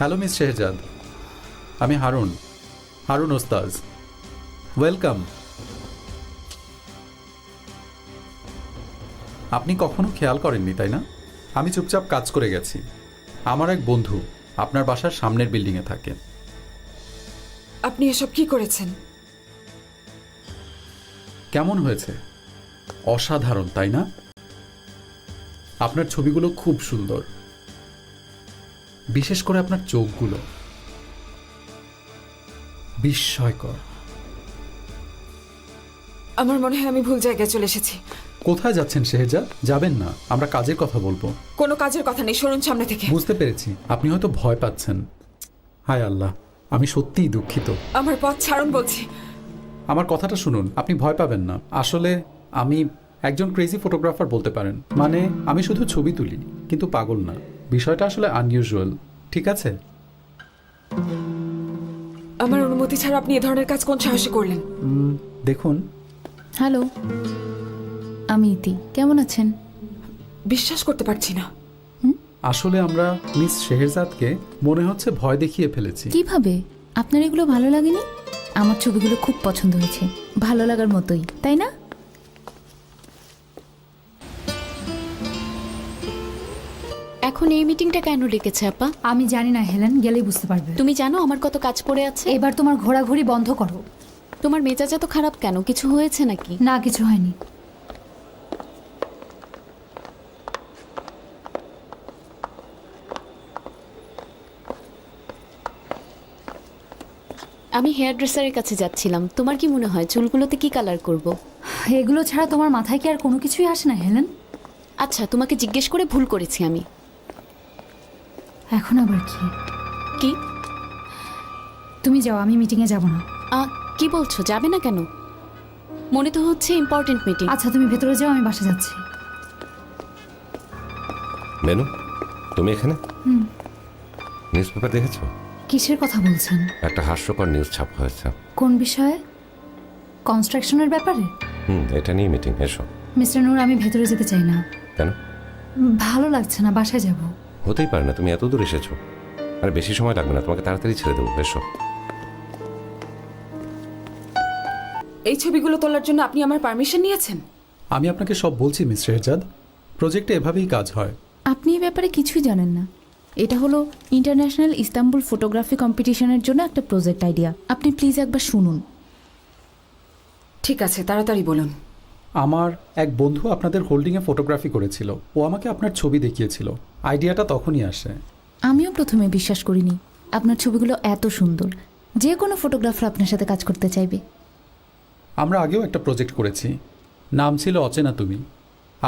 Hello miss Shehzad, আমি Harun ওস্তাজ। Welcome. আপনি কখনো খেয়াল করেননি তাই না? আমি চুপচাপ কাজ করে গেছি। আমার এক বন্ধু আপনার বাসার সামনের বিল্ডিংয়ে থাকে। আপনি এসব কি করেছেন? কেমন হয়েছে? অসাধারণ তাই না? আপনার ছবিগুলো খুব সুন্দর, বিশেষ করে আপনার চোখগুলো বিস্ময়কর। আমার মনে হয় আমি ভুল জায়গায় চলে এসেছি। কোথায় যাচ্ছেন শেহজাদ? যাবেন না, আমরা কাজের কথা বলবো। কোনো কাজের কথা নেই, সরুন সামনে থেকে। বুঝতে পেরেছি, আপনি হয়তো ভয় পাচ্ছেন। হায় আল্লাহ, আমি সত্যিই দুঃখিত। আমার পথ ছাড়ুন বলছি। আমার কথাটা শুনুন, আপনি ভয় পাবেন না। আসলে আমি একজন ক্রেজি ফটোগ্রাফার বলতে পারেন। মানে আমি শুধু ছবি তুলি, কিন্তু পাগল না। বিষয়টা আসলে আনইউজুয়াল, ঠিক আছে? আমার অনুমতি ছাড়া আপনি এ ধরনের কাজ কোন সাহসে করলেন? দেখুন। হ্যালো, আমি ইতি। কেমন আছেন? বিশ্বাস করতে পারছি না। আসলে আমরা মিস শেহজাদকে মনে হচ্ছে ভয় দেখিয়ে ফেলেছি। কিভাবে? আপনার এগুলো ভালো লাগেনি? আমার ছবিগুলো খুব পছন্দ হয়েছে, ভালো লাগার মতোই, তাই না? এখন এই মিটিংটা কেন ডেকেছে আপা? আমি জানি না হেলেন, গেলেই বুঝতে পারবে। তুমি জানো আমার কত কাজ পড়ে আছে। এবার তোমার ঘোরাঘুরি বন্ধ করো। তোমার মেজাজ এত খারাপ কেন? কিছু হয়েছে নাকি? না, কিছু হয়নি। আমি হেয়ার ড্রেসারের কাছে যাচ্ছিলাম। তোমার কি মনে হয় চুলগুলোতে কি কালার করব? এগুলো ছাড়া তোমার মাথায় কি আর কোনো কিছুই আসে না হেলেন? আচ্ছা, তোমাকে জিজ্ঞেস করে ভুল করেছি আমি। এখন আবার কি? কি? তুমি যাও, আমি মিটিংয়ে যাব না। কি বলছো? যাবে না কেন? মনে তো হচ্ছে ইম্পর্টেন্ট মিটিং। আচ্ছা, তুমি ভেতরে যাও, আমি বাসা যাচ্ছি। মেনু, তুমি এখানে? নিউজ পেপার দেখেছো? কিসের কথা বলছেন? একটা হাস্যকর নিউজ ছাপা হয়েছে। কোন বিষয়ে? কনস্ট্রাকশনের ব্যাপারে? এটা নিয়ে মিটিং। এসো। মিস্টার নূর, আমি ভেতরে যেতে চাই না। কেন? ভালো লাগছে না, বাসায় যাব। হতেই পারে না, তুমি এত দূর এসেছো। আরে বেশি সময় লাগবে না, তোমাকে তাড়াতাড়ি ছেড়ে দেবো। এসো। এই ছবিগুলো তোলার জন্য আপনি আমার পারমিশন নিয়েছেন? আমি আপনাকে সব বলছি মিস শেহজাদ, প্রজেক্টে এভাবেই কাজ হয়। আপনি এই ব্যাপারে কিছুই জানেন না। এটা হলো ইন্টারন্যাশনাল ইস্তাম্বুল ফটোগ্রাফি কম্পিটিশনের জন্য একটা প্রজেক্ট আইডিয়া। আপনি প্লিজ একবার শুনুন। ঠিক আছে, তাড়াতাড়ি বলুন। আমার এক বন্ধু আপনাদের হোল্ডিংয়ে ফটোগ্রাফি করেছিল। ও আমাকে আপনার ছবি দেখিয়েছিল। আইডিয়াটা তখনই আসে। আমিও প্রথমে বিশ্বাস করিনি। আপনার ছবিগুলো এত সুন্দর, যে কোনো ফটোগ্রাফার আপনার সাথে কাজ করতে চাইবে। আমরা আগেও একটা প্রজেক্ট করেছি, নাম ছিল অচেনা তুমি।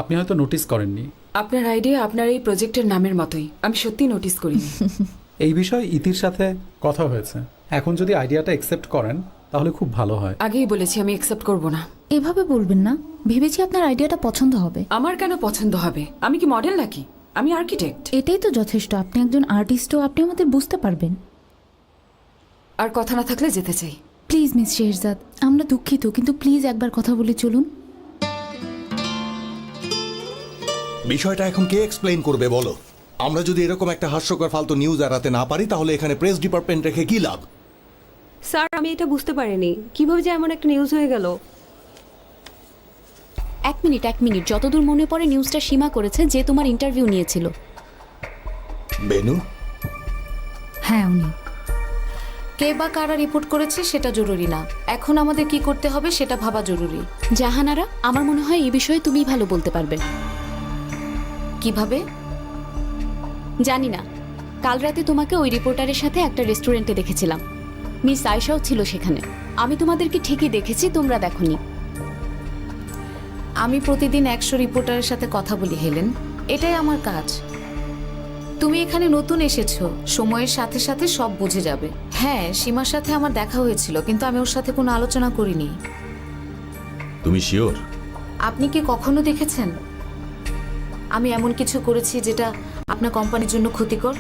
আপনি হয়তো নোটিস করেননি। আপনার আইডিয়া আপনার এই প্রজেক্টের নামের মতোই। আমি সত্যি নোটিস করিনি। এই বিষয়ে ইতির সাথে কথা হয়েছে। এখন যদি আইডিয়াটা অ্যাকসেপ্ট করেন তাহলে খুব ভালো হয়। আগেই বলেছি আমি অ্যাকসেপ্ট করব না। এভাবে বলবেন না, ভেবেছি আপনার আইডিয়াটা পছন্দ হবে। আমার কেন পছন্দ হবে? আমি কি মডেল নাকি? আমি আর্কিটেক্ট। এটাই তো যথেষ্ট। আপনি একজন আর্টিস্টও, আপনি আমাদের বুঝতে পারবেন। আর কথা না থাকলে যেতে চাই। প্লিজ মিস শেহজাদ, আমরা দুঃখিত, কিন্তু প্লিজ একবার কথা বলে চলুন। বিষয়টা এখন কে এক্সপ্লেইন করবে বলো? আমরা যদি এরকম একটা হাস্যকর ফালতু নিউজ এড়াতে না পারি তাহলে এখানে প্রেস ডিপার্টমেন্ট রেখে কি লাভ? স্যার, আমি এটা বুঝতে পারিনি কিভাবে যে এমন একটা নিউজ হয়ে গেল। এক মিনিট, যতদূর মনে পড়ে নিউজটা সীমা করেছে, যে তোমার ইন্টারভিউ নিয়েছিল। বেনু? হ্যাঁ, উনি। কে বা কারা রিপোর্ট করেছে সেটা জরুরি না, এখন আমাদের কি করতে হবে সেটা ভাবা জরুরি। জাহানারা, আমার মনে হয় এই বিষয়ে তুমিই ভালো বলতে পারবে। কিভাবে? জানি না, কাল রাতে তোমাকে ওই রিপোর্টারের সাথে একটা রেস্টুরেন্টে দেখেছিলাম। মিস আয়েশাও ছিল সেখানে। আমি তোমাদেরকে ঠিকই দেখেছি, তোমরা দেখোনি। আমি প্রতিদিন 100 রিপোর্টারের সাথে কথা বলি হেলেন, এটাই আমার কাজ। তুমি এখানে নতুন এসেছো, সময়ের সাথে সাথে সব বুঝে যাবে। হ্যাঁ, সীমার সাথে আমার দেখা হয়েছিল, কিন্তু আমি ওর সাথে কোনো আলোচনা করিনি। তুমি শিওর? আপনি কি কখনো দেখেছেন আমি এমন কিছু করেছি যেটা আপনার কোম্পানির জন্য ক্ষতিকর?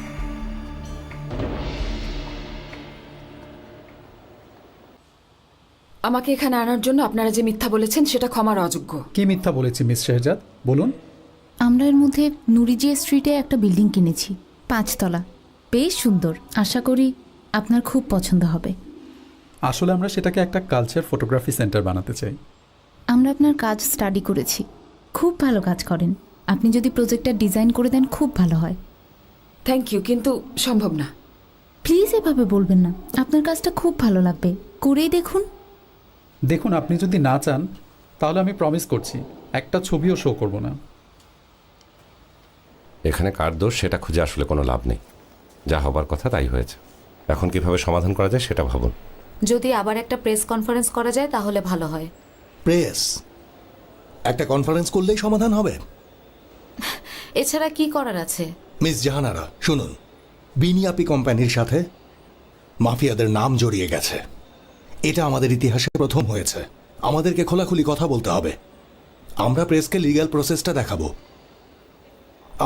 আমাকে এখানে আনার জন্য আপনারা যে মিথ্যা বলেছেন সেটা ক্ষমার অযোগ্য। কি মিথ্যা বলেছি মিস শেহজাদ, বলুন। আমরা এর মধ্যে নুরিজিয়া স্ট্রিটে একটা বিল্ডিং কিনেছি, 5 তলা। বেশ সুন্দর, আশা করি আপনার খুব পছন্দ হবে। আসলে আমরা সেটাকে একটা কালচার ফটোগ্রাফি সেন্টার বানাতে চাই। আমরা আপনার কাজ স্টাডি করেছি, খুব ভালো কাজ করেন। আপনি যদি প্রজেক্টটা ডিজাইন করে দেন খুব ভালো হয়। থ্যাংক ইউ, কিন্তু সম্ভব না। প্লিজ এভাবে বলবেন না, আপনার কাজটা খুব ভালো লাগবে, করেই দেখুন। দেখুন, আপনি যদি না চান তাহলে আমি প্রমিস করছি একটা ছবিও শো করব না। এখানে কার দোষ সেটা খুঁজে আসলে কোনো লাভ নেই। যা হবার কথা তাই হয়েছে। এখন কিভাবে সমাধান করা যায় সেটা ভাবুন। যদি আবার একটা প্রেস কনফারেন্স করা যায় তাহলে ভালো হয়। প্রেস একটা কনফারেন্স করলেই সমাধান হবে? এছাড়া কি করার আছে? মিস জাহানারা শুনুন, বিনিয়াপি কোম্পানির সাথে মাফিয়াদের নাম জড়িয়ে গেছে। এটা আমাদের ইতিহাসে প্রথম হয়েছে। আমাদেরকে খোলাখুলি কথা বলতে হবে। আমরা প্রেসকে লিগ্যাল প্রসেসটা দেখাবো।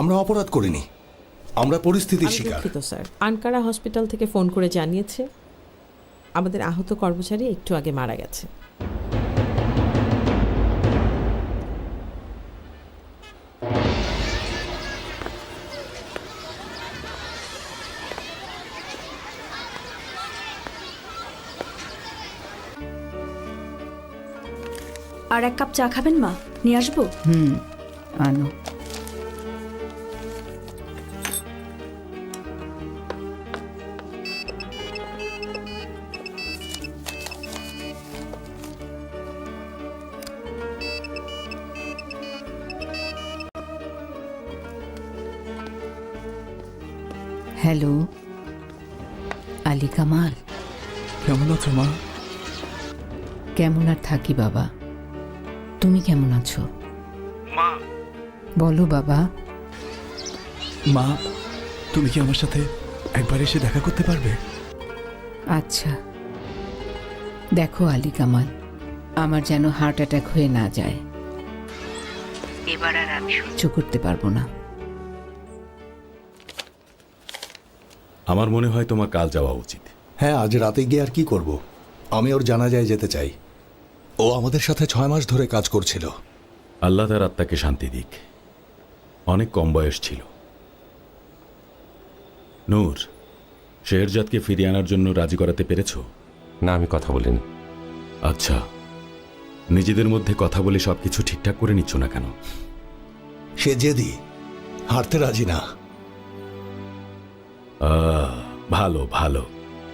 আমরা অপরাধ করিনি, আমরা পরিস্থিতির আমি শিকার। দুঃখিত স্যার, আনকারা হসপিটাল থেকে ফোন করে জানিয়েছে আমাদের আহত কর্মচারী একটু আগে মারা গেছে। আর এক কাপ চা খাবেন মা? নিয়ে আসবো? আনো। হ্যালো, আলী কামাল। কেমন আছো মা? কেমন আর থাকি বাবা, তুমি কেমন আছো? মা। বলো বাবা। মা, তুমি কি আমার সাথে একবার এসে দেখা করতে পারবে? আচ্ছা, দেখো আলী কামাল, আমার যেন হার্ট অ্যাটাক হয়ে না যায়। এবার আর আমি সহ্য করতে পারবো না। আমার মনে হয় তোমার কাল যাওয়া উচিত। হ্যাঁ, আজ রাতে গিয়ে আর কি করব? আমি ওর জানাজায় যেতে চাই। ও আমাদের সাথে 6 মাস ধরে কাজ করছিল। আল্লাহ তার আত্মাকে শান্তি দিক। অনেক কম বয়স ছিল। নূর, শেহরজাদকে ফিরিয়ে আনার জন্য রাজি করাতে পেরেছো? না, আমি কথা বলিনি। আচ্ছা, নিজেদের মধ্যে কথা বলে সবকিছু ঠিকঠাক করে নিচ্ছ না কেন? সে জেদি, হারতে রাজি না। ভালো ভালো,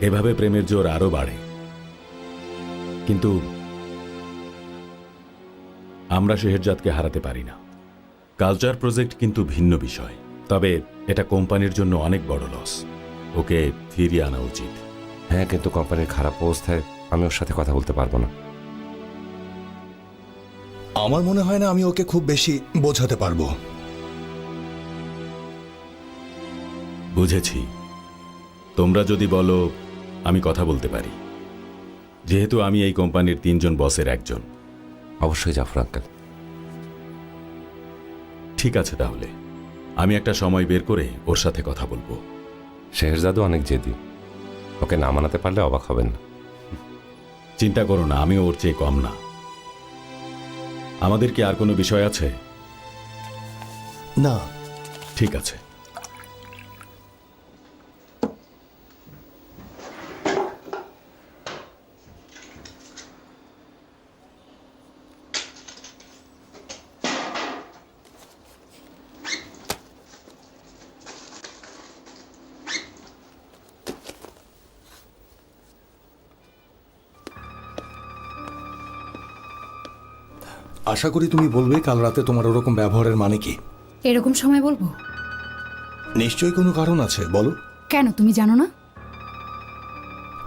এভাবে প্রেমের জোর আরো বাড়ে। কিন্তু আমরা শেহরজাদকে হারাতে পারি না। কালচার প্রজেক্ট কিন্তু ভিন্ন বিষয়, তবে এটা কোম্পানির জন্য অনেক বড় লস। ওকে ফিরিয়ে আনা উচিত। হ্যাঁ, কিন্তু কোম্পানির খারাপ অবস্থায় আমি ওর সাথে কথা বলতে পারবো না। আমার মনে হয় না আমি ওকে খুব বেশি বোঝাতে পারবো। বুঝেছি, তোমরা যদি বলো আমি কথা বলতে পারি, যেহেতু আমি এই কোম্পানির 3 জন বসের একজন। অবশ্যই জাফর আঙ্কেল। ঠিক আছে, তাহলে আমি একটা সময় বের করে ওর সাথে কথা বলবো। শেহরজাদও অনেক জেদি, ওকে না মানাতে পারলে অবাক হবেন না। চিন্তা করো না, আমি ওর চেয়ে কম না। আমাদের কি আর কোনো বিষয় আছে? না। ঠিক আছে। আশা করি তুমি বলবে কাল রাতে তোমার ওরকম ব্যবহারের মানে কি। এরকম সময় বলবো? নিশ্চয়ই কোনো কারণ আছে, বলো। কেন, তুমি জানো না?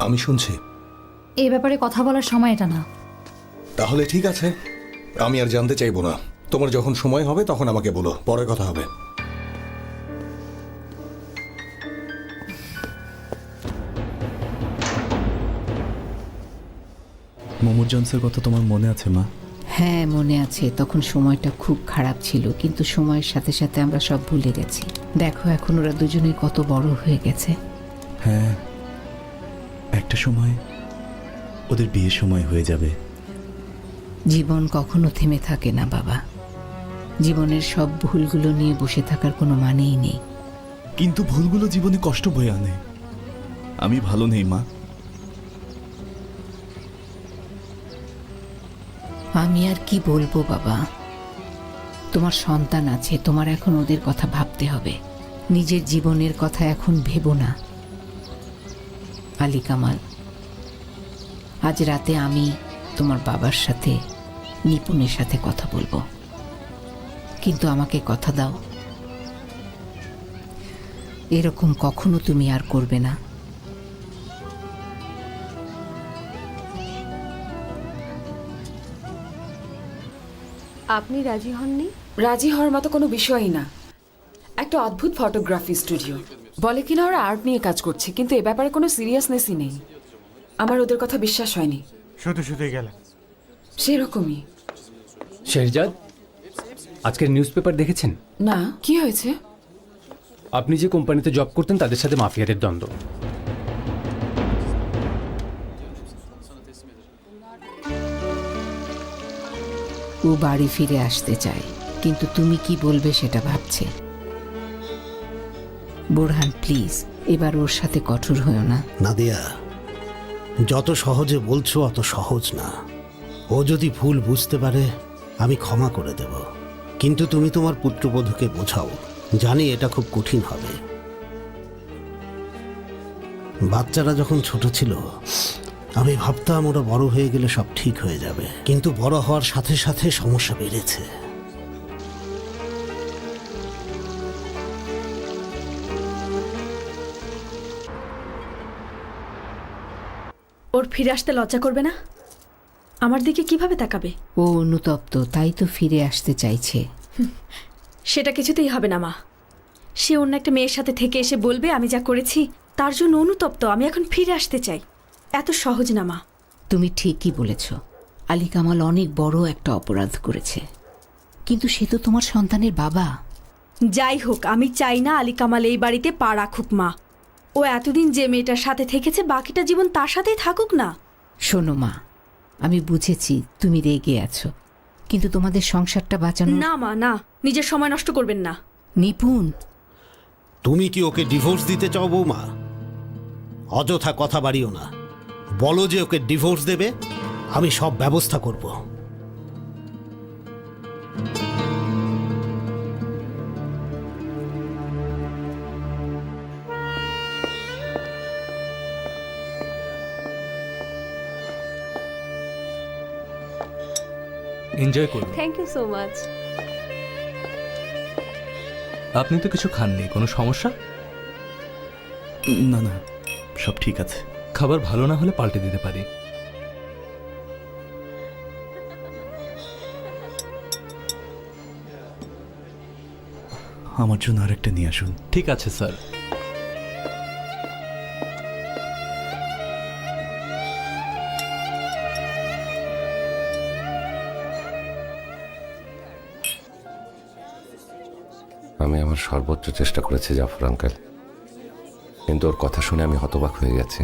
আমি শুনছি। এই ব্যাপারে কথা বলার সময় এটা না। তাহলে ঠিক আছে, আমি আর জানতে চাইবো না। তোমার যখন সময় হবে তখন আমাকে বলো, পরে কথা হবে। মোমুর জনসের কথা তোমার মনে আছে মা? হ্যাঁ মনে আছে, তখন সময়টা খুব খারাপ ছিল, কিন্তু সময়ের সাথে সাথে আমরা সব ভুলে গেছি। দেখো এখন ওরা দুজনেই কত বড় হয়ে গেছে। হ্যাঁ, একটা সময় ওদের বিয়ের সময় হয়ে যাবে। জীবন কখনো থেমে থাকে না বাবা। জীবনের সব ভুলগুলো নিয়ে বসে থাকার কোনো মানেই নেই। কিন্তু ভুলগুলো জীবনে কষ্ট বয়ে আনে। আমি ভালো নেই মা। আমি আর কি বলবো বাবা, তোমার সন্তান আছে, তোমার এখন ওদের কথা ভাবতে হবে, নিজের জীবনের কথা এখন ভেবো না। আলী কামাল, আজ রাতে আমি তোমার বাবার সাথে নিপুণের সাথে কথা বলবো, কিন্তু আমাকে কথা দাও এরকম কখনো তুমি আর করবে না। আপনি রাজি হননি? রাজি হওয়ার মতো কোনো বিষয়ই না। একটা অদ্ভুত ফটোগ্রাফি স্টুডিও, বলে কিনা ওরা আর্ট নিয়ে কাজ করছে, কিন্তু এ ব্যাপারে কোনো সিরিয়াসনেসই নেই। আমার ওদের কথা বিশ্বাস হয়নি। শুধু শুধুই গেলেন। সেরকমই। শেহজাদ, আজকের নিউজ পেপার দেখেছেন? না, কি হয়েছে? আপনি যে কোম্পানিতে জব করতেন তাদের সাথে মাফিয়াদের দ্বন্দ্ব। ও বাড়ি ফিরে আসতে চায়, কিন্তু তুমি কি বলবে সেটা ভাবছে। বোরহান প্লিজ, এবার ওর সাথে কঠোর হয়েও না। নাদিয়া, যত সহজে বলছো অত সহজ না। ও যদি ভুল বুঝতে পারে আমি ক্ষমা করে দেব, কিন্তু তুমি তোমার পুত্রবধূকে বোঝাও। জানি এটা খুব কঠিন হবে। বাচ্চারা যখন ছোট ছিল আমি ভাবতাম ওরা বড় হয়ে গেলে সব ঠিক হয়ে যাবে, কিন্তু বড় হওয়ার সাথে সাথে সমস্যা বেড়েছে। ওর ফিরে আসতে লজ্জা করবে না? আমার দিকে কিভাবে তাকাবে? ও অনুতপ্ত, তাই তো ফিরে আসতে চাইছে। সেটা কিছুতেই হবে না মা। সে অন্য একটা মেয়ের সাথে থেকে এসে বলবে আমি যা করেছি তার জন্য অনুতপ্ত, আমি এখন ফিরে আসতে চাই। এত সহজ না মা। তুমি ঠিকই বলেছ, আলী কামাল অনেক বড় একটা অপরাধ করেছে, কিন্তু সে তো তোমার সন্তানের বাবা। যাই হোক, আমি চাই না আলী কামাল এই বাড়িতে পা রাখুক মা। ও এতদিন যে মেয়েটার সাথে থেকেছে বাকিটা জীবন তার সাথেই থাকুক না। শোনো মা, আমি বুঝেছি তুমি রেগে আছো, কিন্তু তোমাদের সংসারটা বাঁচানো। না মা, না, নিজের সময় নষ্ট করবেন না। নিপুণ, তুমি কি ওকে ডিভোর্স দিতে চাও বৌমা? অযথা কথা বাড়িও না, বলো যে ওকে ডিভোর্স দেবে, আমি সব ব্যবস্থা করব। এনজয় করুন। Thank you so much. আপনি তো কিছু খাননি, কোনো সমস্যা? না না, সব ঠিক আছে। খাবার ভালো না হলে পাল্টে দিতে পারি। আমার জন্য আরেকটা নিয়ে আসুন। ঠিক আছে স্যার। আমি আমার সর্বোচ্চ চেষ্টা করেছি জাফর আঙ্কেল, কিন্তু ওর কথা শুনে আমি হতবাক হয়ে গেছি।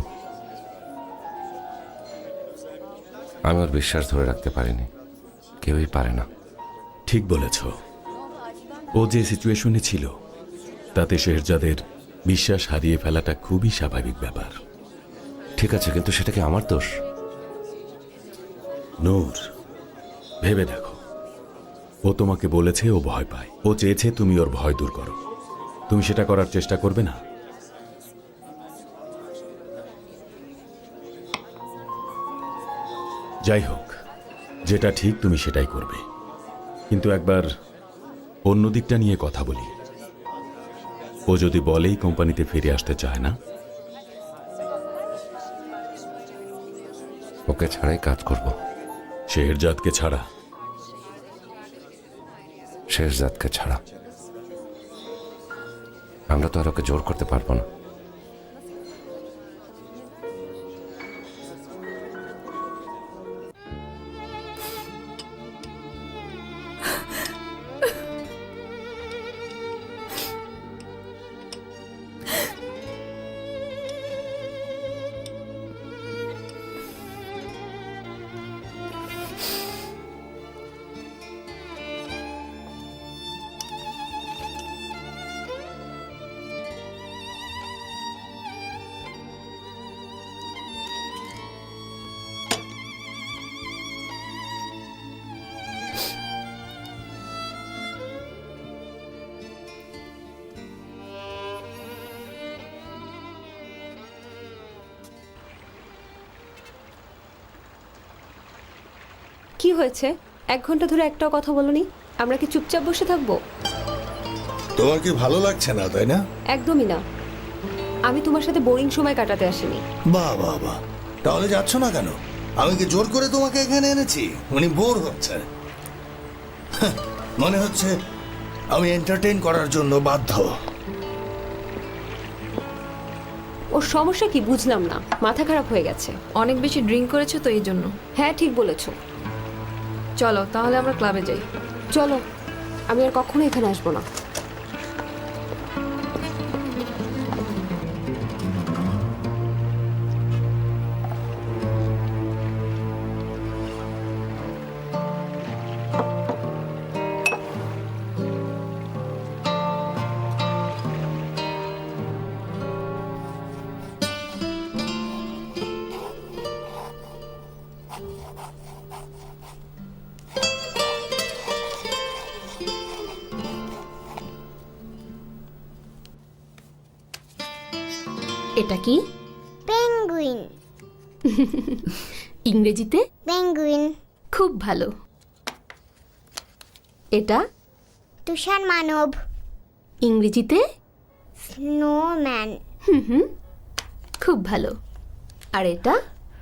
আমি ওর বিশ্বাস ধরে রাখতে পারিনি, কেউই পারে না। ঠিক বলেছ, ও যে সিচুয়েশনে ছিল তাতে শেহজাদের বিশ্বাস হারিয়ে ফেলাটা খুবই স্বাভাবিক ব্যাপার। ঠিক আছে, কিন্তু সেটা কি আমার দোষ? নূর, ভেবে দেখো, ও তোমাকে বলেছে ও ভয় পায়, ও চেয়েছে তুমি ওর ভয় দূর করো। তুমি সেটা করার চেষ্টা করবে না? যাই হোক, যেটা ঠিক তুমি সেটাই করবে, কিন্তু একবার অন্য দিকটা নিয়ে কথা বলি। ও যদি বলেই কোম্পানিতে ফিরে আসতে চায় না, ওকে ছাড়াই কাজ করব। শেহজাদকে ছাড়া? শেহজাদকে ছাড়া। আমরা তো আর ওকে জোর করতে পারবো না। কি হয়েছে? 1 ঘন্টা ধরে একটাও কথা বলনি। আমরা কি চুপচাপ বসে থাকবো? তোমার কি ভালো লাগছে না, তাই না? একদমই না। আমি তোমার সাথে বোরিং সময় কাটাতে আসিনি। বাহ বাহ বাহ, তাহলে যাচ্ছ না কেন? আমি কি জোর করে তোমাকে এখানে এনেছি? উনি বোর হচ্ছে। হাহ, মনে হচ্ছে আমি এন্টারটেইন করার জন্য বাধ্য। ওর সমস্যা কি বুঝলাম না। মাথা খারাপ হয়ে গেছে। অনেক বেশি ড্রিঙ্ক করেছো তো এই জন্য। হ্যাঁ, ঠিক বলেছো। চলো তাহলে আমরা ক্লাবে যাই। চলো, আমি আর কখনো এখানে আসবো না। এটা কি? পেঙ্গুইন। ইংরেজিতে? পেঙ্গুইন। খুব ভালো। এটা? তুষার মানব। ইংরেজিতে? স্নোম্যান। খুব ভালো। আর এটা?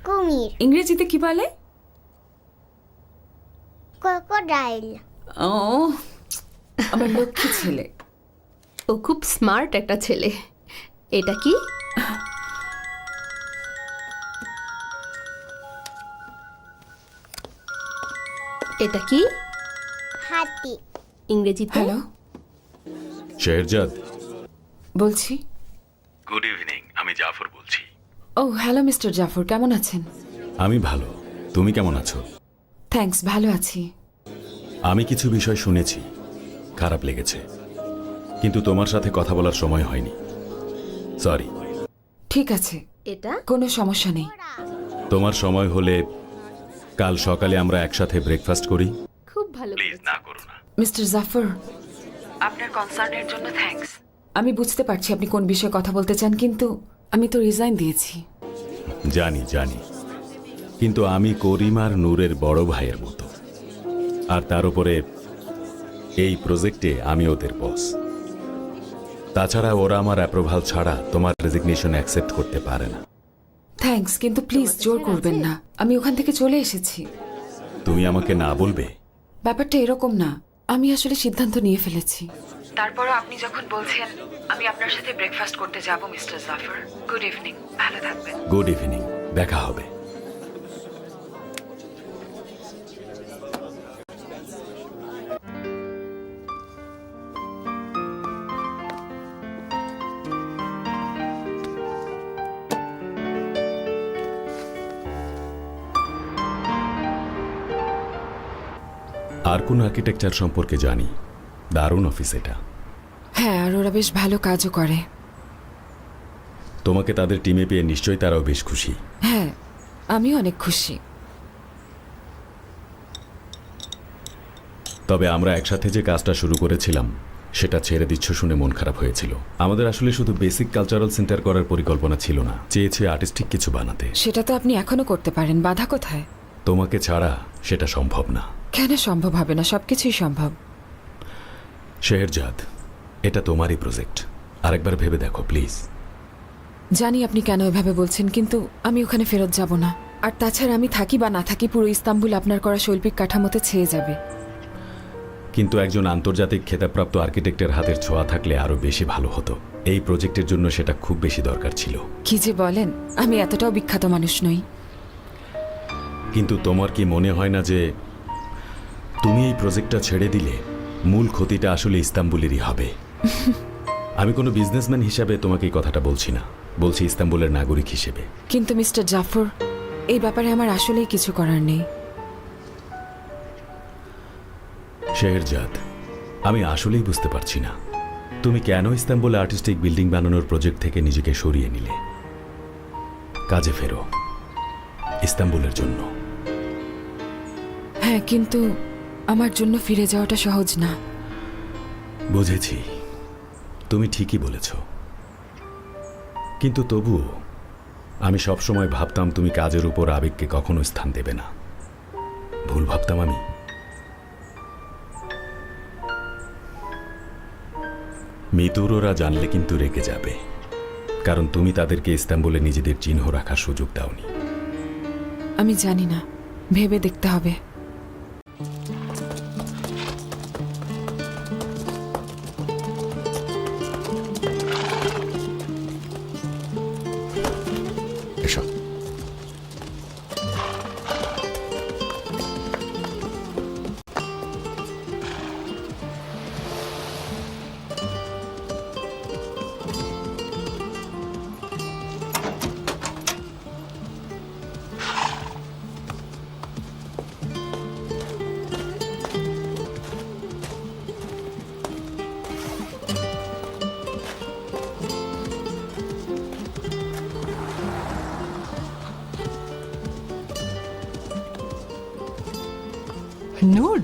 কুমির। ইংরেজিতে কি বলে? ক্রোকোডাইল। ও, আমার লক্ষ্মী ছেলে। ও খুব স্মার্ট একটা ছেলে। এটা কি? এটা কি? হাতি। ইংরেজিতে? হ্যালো, শেহরজাদ, বলছি। গুড ইভিনিং, আমি জাফর বলছি। ও হ্যালো মিস্টার জাফর, কেমন আছেন? আমি ভালো, তুমি কেমন আছো? থ্যাঙ্কস, ভালো আছি। আমি কিছু বিষয় শুনেছি, খারাপ লেগেছে, কিন্তু তোমার সাথে কথা বলার সময় হয়নি। সরি। ঠিক আছে, এটা? কোনো সমস্যা নেই। তোমার সময় হলে কাল সকালে আমরা একসাথে ব্রেকফাস্ট করি। খুব ভালো। প্লিজ না করো না। মিস্টার জাফর, আপনার কনসার্নের জন্য থ্যাঙ্কস। আমি বুঝতে পারছি আপনি কোন বিষয়ে কথা বলতে চান, কিন্তু আমি তো রিজাইন দিয়েছি। জানি জানি, কিন্তু আমি করিম আর নূরের বড় ভাইয়ের মতো, আর তার উপরে এই প্রজেক্টে আমি ওদের বস। তাছাড়া ওরা আমার অ্যাপ্রুভাল ছাড়া তোমার রেজিগনেশন অ্যাকসেপ্ট করতে পারে না। থ্যাঙ্কস, কিন্তু প্লিজ জোর করবেন না। আমি ওখান থেকে চলে এসেছি। তুমি আমাকে না বলবে? ব্যাপারটা এরকম না, আমি আসলে সিদ্ধান্ত নিয়ে ফেলেছি। তারপরও আপনি যখন বলছেন, আমি আপনার সাথে ব্রেকফাস্ট করতে যাব মিস্টার জাফর। গুড ইভিনিং, ভালো থাকবেন। গুড ইভিনিং, দেখা হবে। আর কোন আর্কিটেকচার সম্পর্কে জানি, দারুণ অফিস এটা। হ্যাঁ, আর ওরা বেশ ভালো কাজও করে। তোমাকে তাদের টিমে পেয়ে নিশ্চয়ই তারাও বেশ খুশি। হ্যাঁ, আমিও অনেক খুশি। তবে আমরা একসাথে যে কাজটা শুরু করেছিলাম সেটা ছেড়ে দিচ্ছ শুনে মন খারাপ হয়েছিল। আমাদের আসলে শুধু বেসিক কালচারাল সেন্টার করার পরিকল্পনা ছিল না, চেয়েছে আর্টিস্টিক কিছু বানাতে। সেটা তো আপনি এখনো করতে পারেন, বাধা কোথায়? তোমাকে ছাড়া সেটা সম্ভব না। কেন সম্ভব হবে না? সবকিছুই সম্ভব। শেহরজাদ, এটা তোমারই প্রজেক্ট, আরেকবার ভেবে দেখো প্লিজ। জানি আপনি কেন এভাবে বলছেন, কিন্তু আমি ওখানে ফেরত যাব না। আর তাছাড়া আমি থাকি বা না থাকি, পুরো ইস্তাম্বুল আপনার করা শৈল্পিক কাঠামোতে ছেয়ে যাবে। কিন্তু একজন আন্তর্জাতিক খেতাবপ্রাপ্ত আর্কিটেক্টের হাতের ছোঁয়া থাকলে আরো বেশি ভালো হতো। এই প্রজেক্টের জন্য সেটা খুব বেশি দরকার ছিল। কি যে বলেন, আমি এতটাও বিখ্যাত মানুষ নই। কিন্তু তোমার কি মনে হয় না যে তুমি এই প্রজেক্টটা ছেড়ে দিলে মূল ক্ষতিটা আসলে ইস্তাম্বুলেরই হবে? আমি কোনো বিজনেসম্যান হিসাবে তোমাকে এই কথাটা বলছি না, বলছি ইস্তাম্বুলের নাগরিক হিসেবে। কিন্তু মিস্টার জাফর, এই ব্যাপারে আমার আসলেই কিছু করার নেই। শেহরজাদ, আমি আসলেই বুঝতে পারছি না তুমি কেন ইস্তাম্বুলে আর্টিস্টিক বিল্ডিং বানানোর প্রজেক্ট থেকে নিজেকে সরিয়ে নিলে। কাজে ফেরো, ইস্তাম্বুলের জন্য। হ্যাঁ, কিন্তু আমার জন্য ফিরে যাওয়াটা সহজ না। বুঝেছি, তুমি ঠিকই বলেছ, কিন্তু তবুও আমি সবসময় ভাবতাম তুমি কাজের উপর আবেগকে কখনো স্থান দেবে না। ভুল ভাবতাম আমি। মিতুর ওরা জানলে কিন্তু রেগে যাবে, কারণ তুমি তাদেরকে ইস্তাম্বুলে নিজেদের চিহ্ন রাখার সুযোগ দাওনি। আমি জানি না, ভেবে দেখতে হবে। এসো। নূর,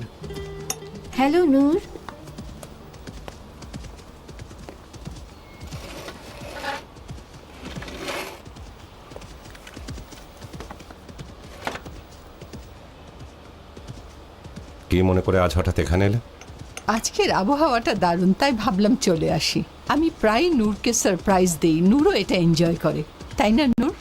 হ্যালো নূর। কি মনে করে আজ হঠাৎ এখানে এলে? আজকের আবহাওয়াটা দারুণ, তাই ভাবলাম চলে আসি। আমি প্রায় নূরকে সারপ্রাইজ দেই, নূরও এটা এনজয় করে, তাই না নূর?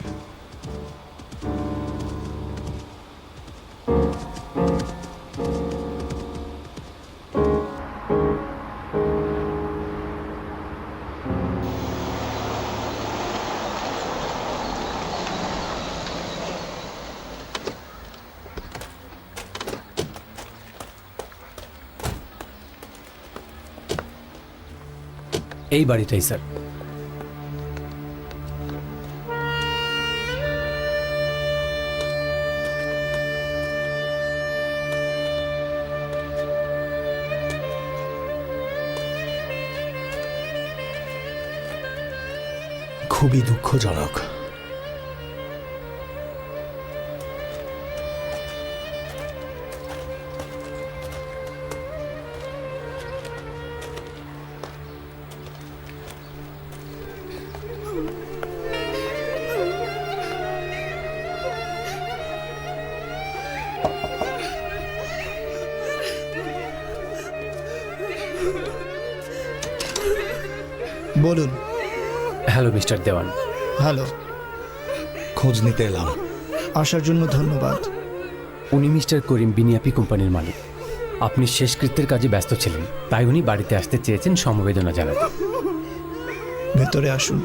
এই বাড়িটাই স্যার। খুবই দুঃখজনক। বলুন। হ্যালো মিস্টার দেওয়ান। হ্যালো। খোঁজ নিতে এলাম। আসার জন্য ধন্যবাদ। উনি মিস্টার করিম বিনিয়াপি কোম্পানির মালিক। আপনি শেষকৃত্যের কাজে ব্যস্ত ছিলেন, তাই উনি বাড়িতে আসতে চেয়েছেন সমবেদনা জানাতে। ভেতরে আসুন।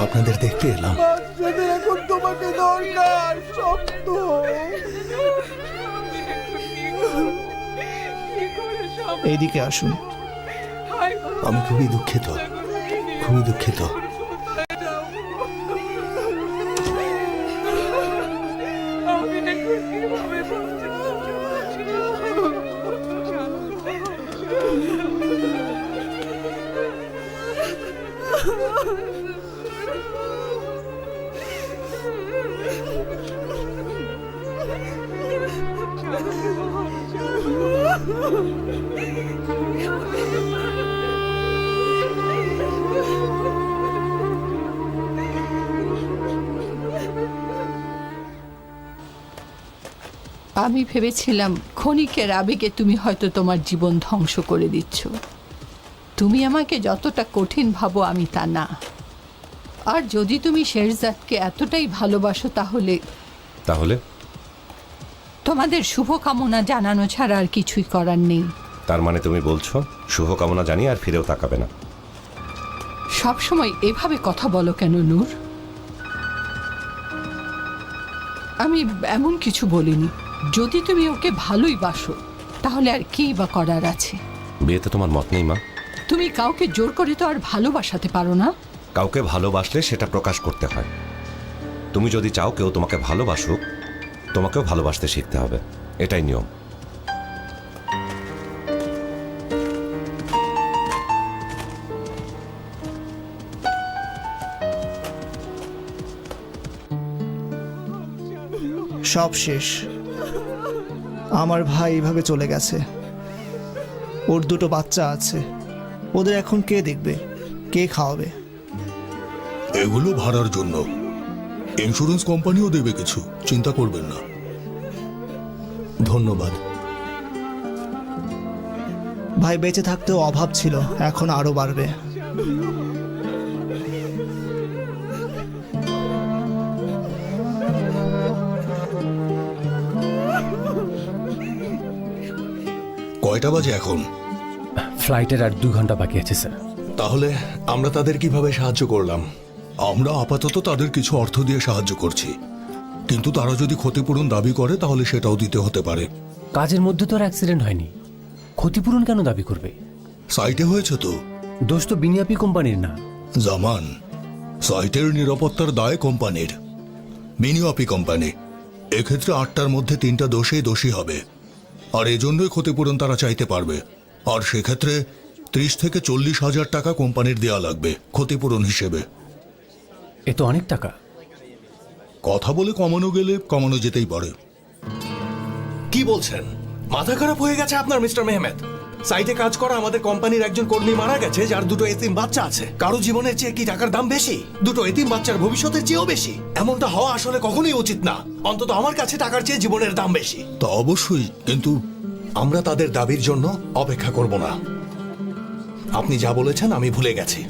আপনাদের দেখতে এলাম। এখন তোমাকে দরকার শব্দ। এইদিকে আসুন। আমি খুবই দুঃখিত, খুবই দুঃখিত। আমি ভেবেছিলাম ক্ষণিকের আবেগে তুমি হয়তো তোমার জীবন ধ্বংস করে দিচ্ছ। তুমি আমাকে যতটা কঠিন ভাবো আমি তা না। আর যদি তুমি শেরজাদকে এতটাই ভালোবাসো তাহলে তাহলে তোমাদের শুভকামনা জানানো ছাড়া আর কিছুই করার নেই। তার মানে তুমি বলছো শুভকামনা জানি আর ফিরেও তাকাবে না? সবসময় এভাবে কথা বলো কেন নূর? আমি এমন কিছু বলিনি। যদি তুমি ওকে ভালোই বাসো তাহলে আর কি বা করার আছে? বিয়েতে তোমার মত নেই মা? তুমি কাউকে জোর করে তো আর ভালোবাসাতে পারো না। কাউকে ভালোবাসলে সেটা প্রকাশ করতে হয়। তুমি যদি চাও কেউ তোমাকে ভালোবাসুক, তোমাকেও ভালোবাসতে শিখতে হবে, এটাই নিয়ম। সব শেষ। আমার ভাই এইভাবে চলে গেছে। ওর দুটো বাচ্চা আছে, ওদের এখন কে দেখবে, কে খাওয়াবে? এগুলো ভাড়ার জন্য, ইন্স্যুরেন্স কোম্পানিও দেবে কিছু, চিন্তা করবেন না। ধন্যবাদ। ভাই বেঁচে থাকতেও অভাব ছিল, এখন আরো বাড়বে। কয়টা বাজে এখন? ফ্লাইটের আর 2 ঘন্টা বাকি আছে স্যার। তাহলে আমরা তাদের কিভাবে সাহায্য করলাম? আমরা আপাতত তাদের কিছু অর্থ দিয়ে সাহায্য করছি, কিন্তু তারা যদি ক্ষতিপূরণ দাবি করে তাহলে সেটাও দিতে হতে পারে। কাজের মধ্যে তো আর অ্যাক্সিডেন্ট হয়নি, ক্ষতিপূরণ কেন দাবি করবে? সাইটে হয়েছে তো। দোষ তো বিনিয়াপি কোম্পানির না। জামান, সাইটের নিরাপত্তার দায় কোম্পানির, বিনিয়াপি কোম্পানি। এক্ষেত্রে 8টার মধ্যে 3টা দোষেই দোষী হবে, আর এজন্যই ক্ষতিপূরণ তারা চাইতে পারবে। আর সেক্ষেত্রে 30 থেকে 40 হাজার টাকা কোম্পানির দেয়া লাগবে ক্ষতিপূরণ হিসেবে। এ তো অনেক টাকা। কথা বলে কমানো গেলে কমানো যেতেই পারে। কি বলছেন? মাথা খারাপ হয়ে গেছে আপনার মিস্টার মেহমেদ? সাইটে কাজ করা আমাদের কোম্পানির একজন কর্মী মারা গেছে, যার 2টো এতিম বাচ্চা আছে। কারো জীবনের চেয়ে কি টাকার দাম বেশি? 2টো এতিম বাচ্চার ভবিষ্যতের চেয়েও বেশি। এমনটা হওয়া আসলে কখনোই উচিত না। অন্তত আমার কাছে টাকার চেয়ে জীবনের দাম বেশি। তা অবশ্যই, কিন্তু আমরা তাদের দাবির জন্য অপেক্ষা করব না। আপনি যা বলেছেন আমি ভুলে গেছি।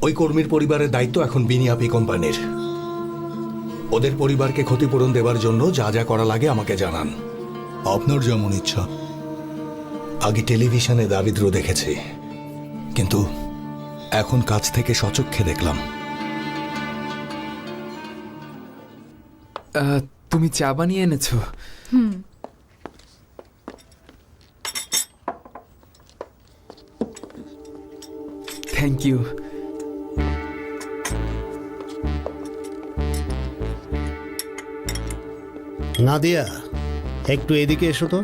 ওই কর্মীর পরিবারের দায়িত্ব এখন বিনিয়াপি কোম্পানির। ওদের পরিবারকে ক্ষতিপূরণ দেওয়ার জন্য যা যা করা লাগে আমাকে জানান। আপনার যেমন ইচ্ছা। আগে টেলিভিশনে দারিদ্র দেখেছি, কিন্তু এখন কাছ থেকে সচক্ষে দেখলাম। তুমি চা বানিয়ে এনেছো? Thank you. নাদিয়া, একটু এদিকে এসো তো।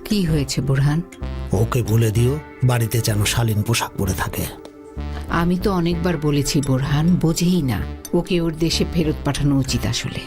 কি হয়েছে বুরহান? ওকে বলে দিও বাড়িতে যেন শালীন পোশাক পরে থাকে। আমি তো অনেকবার বলেছি বুরহান, বোঝেই না। ওকে ওর দেশে ফেরত পাঠানো উচিত আসলে।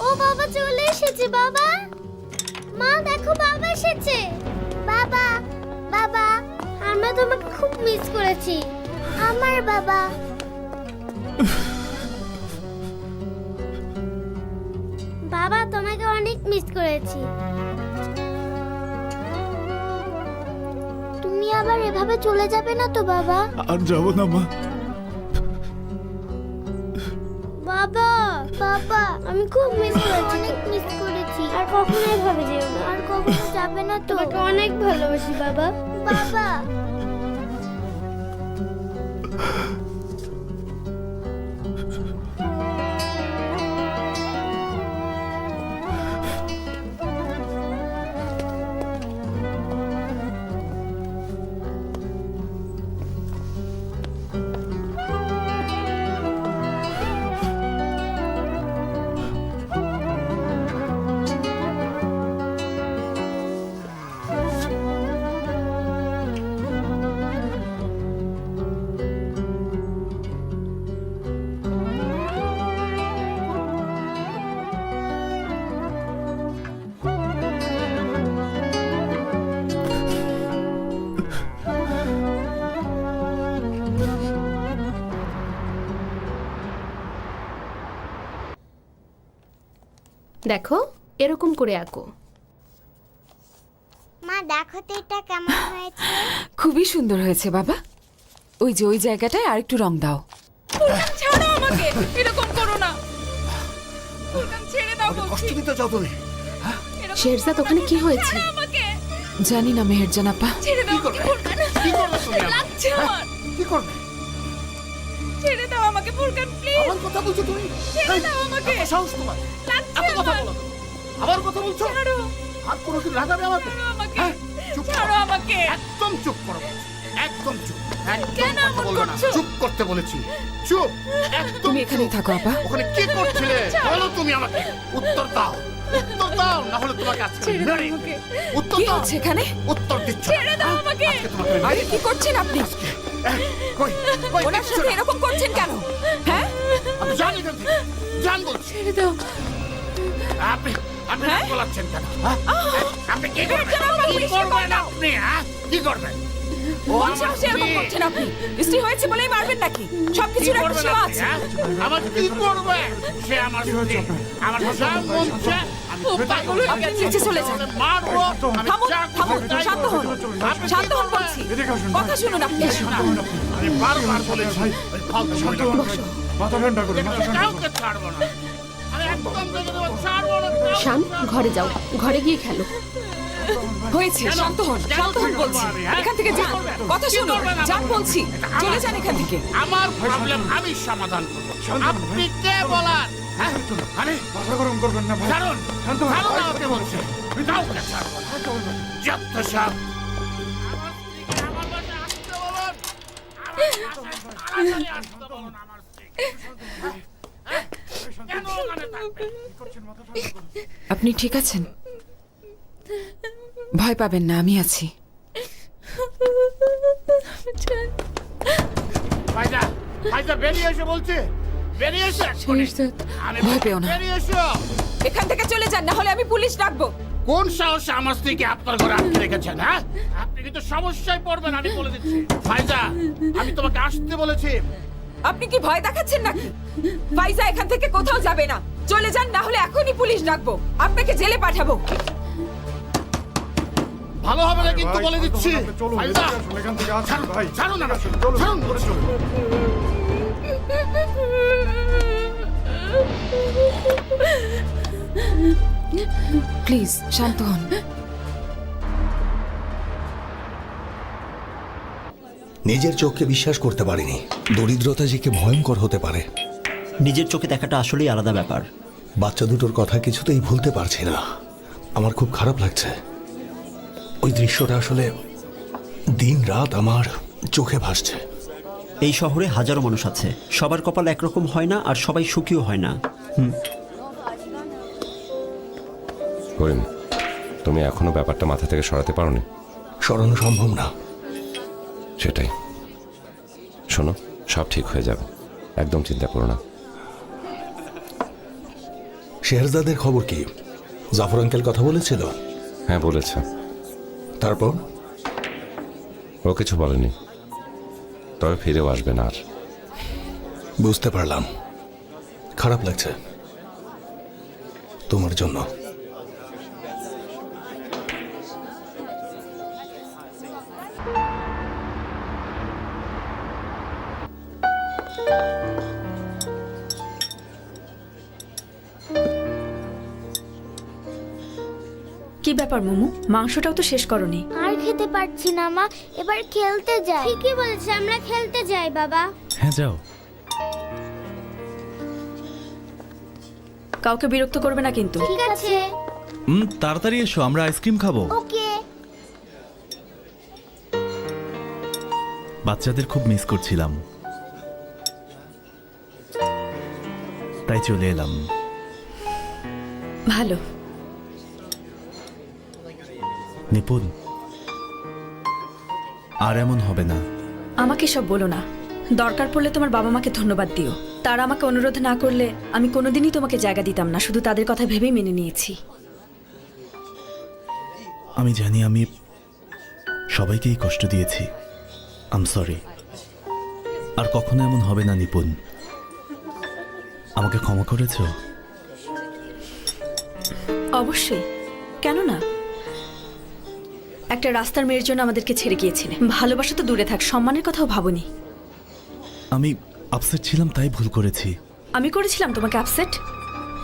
ও বাবা চলে এসেছে। বাবা, মা দেখো বাবা এসেছে। বাবা, বাবা, আমরা তোমাকে খুব মিস করেছি। আমার বাবা। বাবা, তোমাকে অনেক মিস করেছি। তুমি আবার এভাবে চলে যাবে না তো বাবা? আর যাবো না মা। বাবা, বাবা, আমি খুব মিস করেছি, অনেক মিস করেছি। আর কখনো এভাবে যেও না, আর কখনো যাবে না তো। তোমাকে অনেক ভালোবাসি বাবা। বাবা, দেখো এরকম করে আঁকো। মা দেখো তো এটা কেমন হয়েছে। খুবই সুন্দর হয়েছে বাবা। ওই যে ওই জায়গাটায় আরেকটু রং দাও। ছাড়ো আমাকে, এরকম করো না। ছেড়ে দাও বলছি। কষ্ট দিতে চাও তুমি? শেরজাদ ওখানে কি হয়েছে? জানি না মেহেরজান আপা। ছেড়ে দাও আমাকে, ফুরকান। কি করবে তুমি? লাগছে আমার। কি করবে? ছেড়ে দাও আমাকে ফুরকান, প্লিজ। আমার কথা বলছো তুমি? ছেড়ে দাও আমাকে। এত সাহস তোমার? লাগছে এত কথা আমার। বলো? আবার কথা বলছো? ছাড়ো আর কোনোদিন রাগাবে আমাকে? আমাকে। চুপ ছাড়ো আমাকে। একদম চুপ করো। একদম চুপ। কেন এমন করছো? চুপ করতে বলেছি। চুপ। একদম তুমি এখানেই থাকো আপা। ওখানে কি করছিলে বলো তুমি আমাকে। উত্তর দাও। উত্তর দাও, না হলে তোমাকে আজকে ছেড়ে দাও মেরে আমাকে। উত্তর কি দাও। হচ্ছে এখানে? উত্তর দিচ্ছ না। ছেড়ে দাও আমাকে। আজকে তোমাকে আমি আরে কি করছেন আপনি? কই কই ওনার দেখছো সাথে না? এরকম করছেন কেন? হ্যাঁ, আপনি জান এখান থেকে। জান বলছি। ছেড়ে দাও। আপনি আপনি নাক গলাচ্ছেন কেন? হ্যাঁ? আপনি কি করবেন? কি করবেন আপনি? হ্যাঁ? কি করবেন? ও কোন আমার সাহসে এরকম স্ত্রী। করছেন আপনি? স্ত্রী হয়েছে বলেই মারবেন নাকি? সবকিছুর কি একটা করবেন সীমা আপনি, আছে। হ্যাঁ? আমার কি করবে? সে আমার স্ত্রী। আমার যা মন চায় আমি ও পাগল হয়ে আপনি গেছে। নিচে চলে যান। মারবো। আমি থামুন, যা থামুন, করবো তাই শান্ত হন। করবো। আপনি কি শান্ত হন করবেন? বলছি। কথা শুনুন আপনি। আমি বারবার বলেছি ওই ফালতু মহিলা। মাথা ঠান্ডা করুন, মাথা ঠান্ডা কাউকে ছাড়বো না। আমি একদম তোকে দেবো, ছাড়বো না। শান, ঘরে যাও, ঘরে গিয়ে খেলো। হয়েছে, শান্ত হন, শান্ত হন বলছি। এখান থেকে যান, কথা শুনুন, যান বলছি। চলে যান এখান থেকে। আমার প্রবলেম আমি সমাধান করবো। আপনি কে বলার? হ্যাঁ? আরে মাথা গরম করবেন না ভাই। ছাড়ুন। শান্ত হন। ছাড়ুন আমাকে বলছে। কাউকে ছাড়বো না। যত সব। আমার স্ত্রীকে আমার বাসায় আসতে বলুন। আমার বাসায় তাড়াতাড়ি আসতে বলুন আমার স্ত্রীকে। হ্যাঁ? কেন ওখানে থাকবে? আপনি ঠিক আছেন? ভয় পাবেন না, আমি আছি। ভাইজা, ভাইজা বেরিয়ে এসে বলছে। বেরিয়ে এসে এক্ষুনি। আমি ভয় পেও না। বেরিয়ে এসো। এখান থেকে চলে যান, না হলে আমি পুলিশ ডাকবো। কোন সাহসে আমার স্ত্রীকে আপনার ঘরে আটকে রেখেছেন? হ্যাঁ, আপনি কিন্তু সমস্যায় পড়বেন, আমি বলে দিচ্ছি। ভাইজা, আমি তোমাকে আসতে বলেছি। আপনি কি ভয় দেখাচ্ছেন নাকি? ফাইজা এখান থেকে কোথাও যাবে না। চলে যান, না হলে এখনই পুলিশ ডাকবো। আপনাকে জেলে পাঠাবো। ভালো হবে না কিন্তু বলে দিচ্ছি। চলুন, ভাইজা, এখান থেকে আসুন ভাই। ছাড়ুন আমাকে। চলুন, ছাড়ুন। চলুন। প্লিজ শান্ত হন। নিজের চোখকে বিশ্বাস করতে পারিনি। দরিদ্রতা যে কি ভয়ঙ্কর হতে পারে। নিজের চোখে দেখাটা আসলেই আলাদা ব্যাপার। বাচ্চা দুটোর কথা কিছুতেই ভুলতে পারছি না। আমার খুব খারাপ লাগছে। ওই দৃশ্যটা আসলে দিন রাত আমার চোখে ভাসছে। এই শহরে হাজারো মানুষ আছে, সবার কপাল একরকম হয় না, আর সবাই সুখীও হয় না। করিম, তুমি এখনো ব্যাপারটা মাথা থেকে সরাতে পারোনি? সরানো সম্ভব না। সেটাই। শোনো, সব ঠিক হয়ে যাবে, একদম চিন্তা করো না। শেহরজাদের খবর কি? জাফর আঙ্কেল কথা বলেছিল? হ্যাঁ বলেছে। তারপর? ও কিছু বলেনি, তবে ফিরেও আসবে না আর। বুঝতে পারলাম। খারাপ লাগছে তোমার জন্য। কি ব্যাপার মোমো, মাংসটাও তো শেষ করনি। আর খেতে পারছি না মা, এবার খেলতে যাই। ঠিকই বলেছে, আমরা খেলতে যাই বাবা। হ্যাঁ যাও। কাউকে বিরক্ত করবে না কিন্তু। ঠিক আছে। তাড়াতাড়ি এসো, আমরা আইসক্রিম খাবো। ওকে। বাচ্চাদের খুব মিস করছিলাম, তাই চলে এলাম। ভালো। নিপুণ, আর এমন হবে না। আমাকে সব বলো না। দরকার পড়লে তোমার বাবা মাকে ধন্যবাদ দিও। তারা আমাকে অনুরোধ না করলে আমি কোনোদিনই তোমাকে জায়গা দিতাম না। শুধু তাদের কথা ভেবেই মেনে নিয়েছি। আমি জানি আমি সবাইকেই কষ্ট দিয়েছি। আম সরি। আর কখনো এমন হবে না নিপুণ। আমাকে ক্ষমা করেছো? অবশ্যই, কেন না? একটা রাস্তার মেয়ের জন্য আমাদেরকে ছেড়ে গিয়েছিলে। ভালোবাসা তো দূরে থাক, সম্মানের কথাও ভাবনি। আমি আপসেট ছিলাম তাই ভুল করেছি। আমি করেছিলাম তোমাকে আপসেট?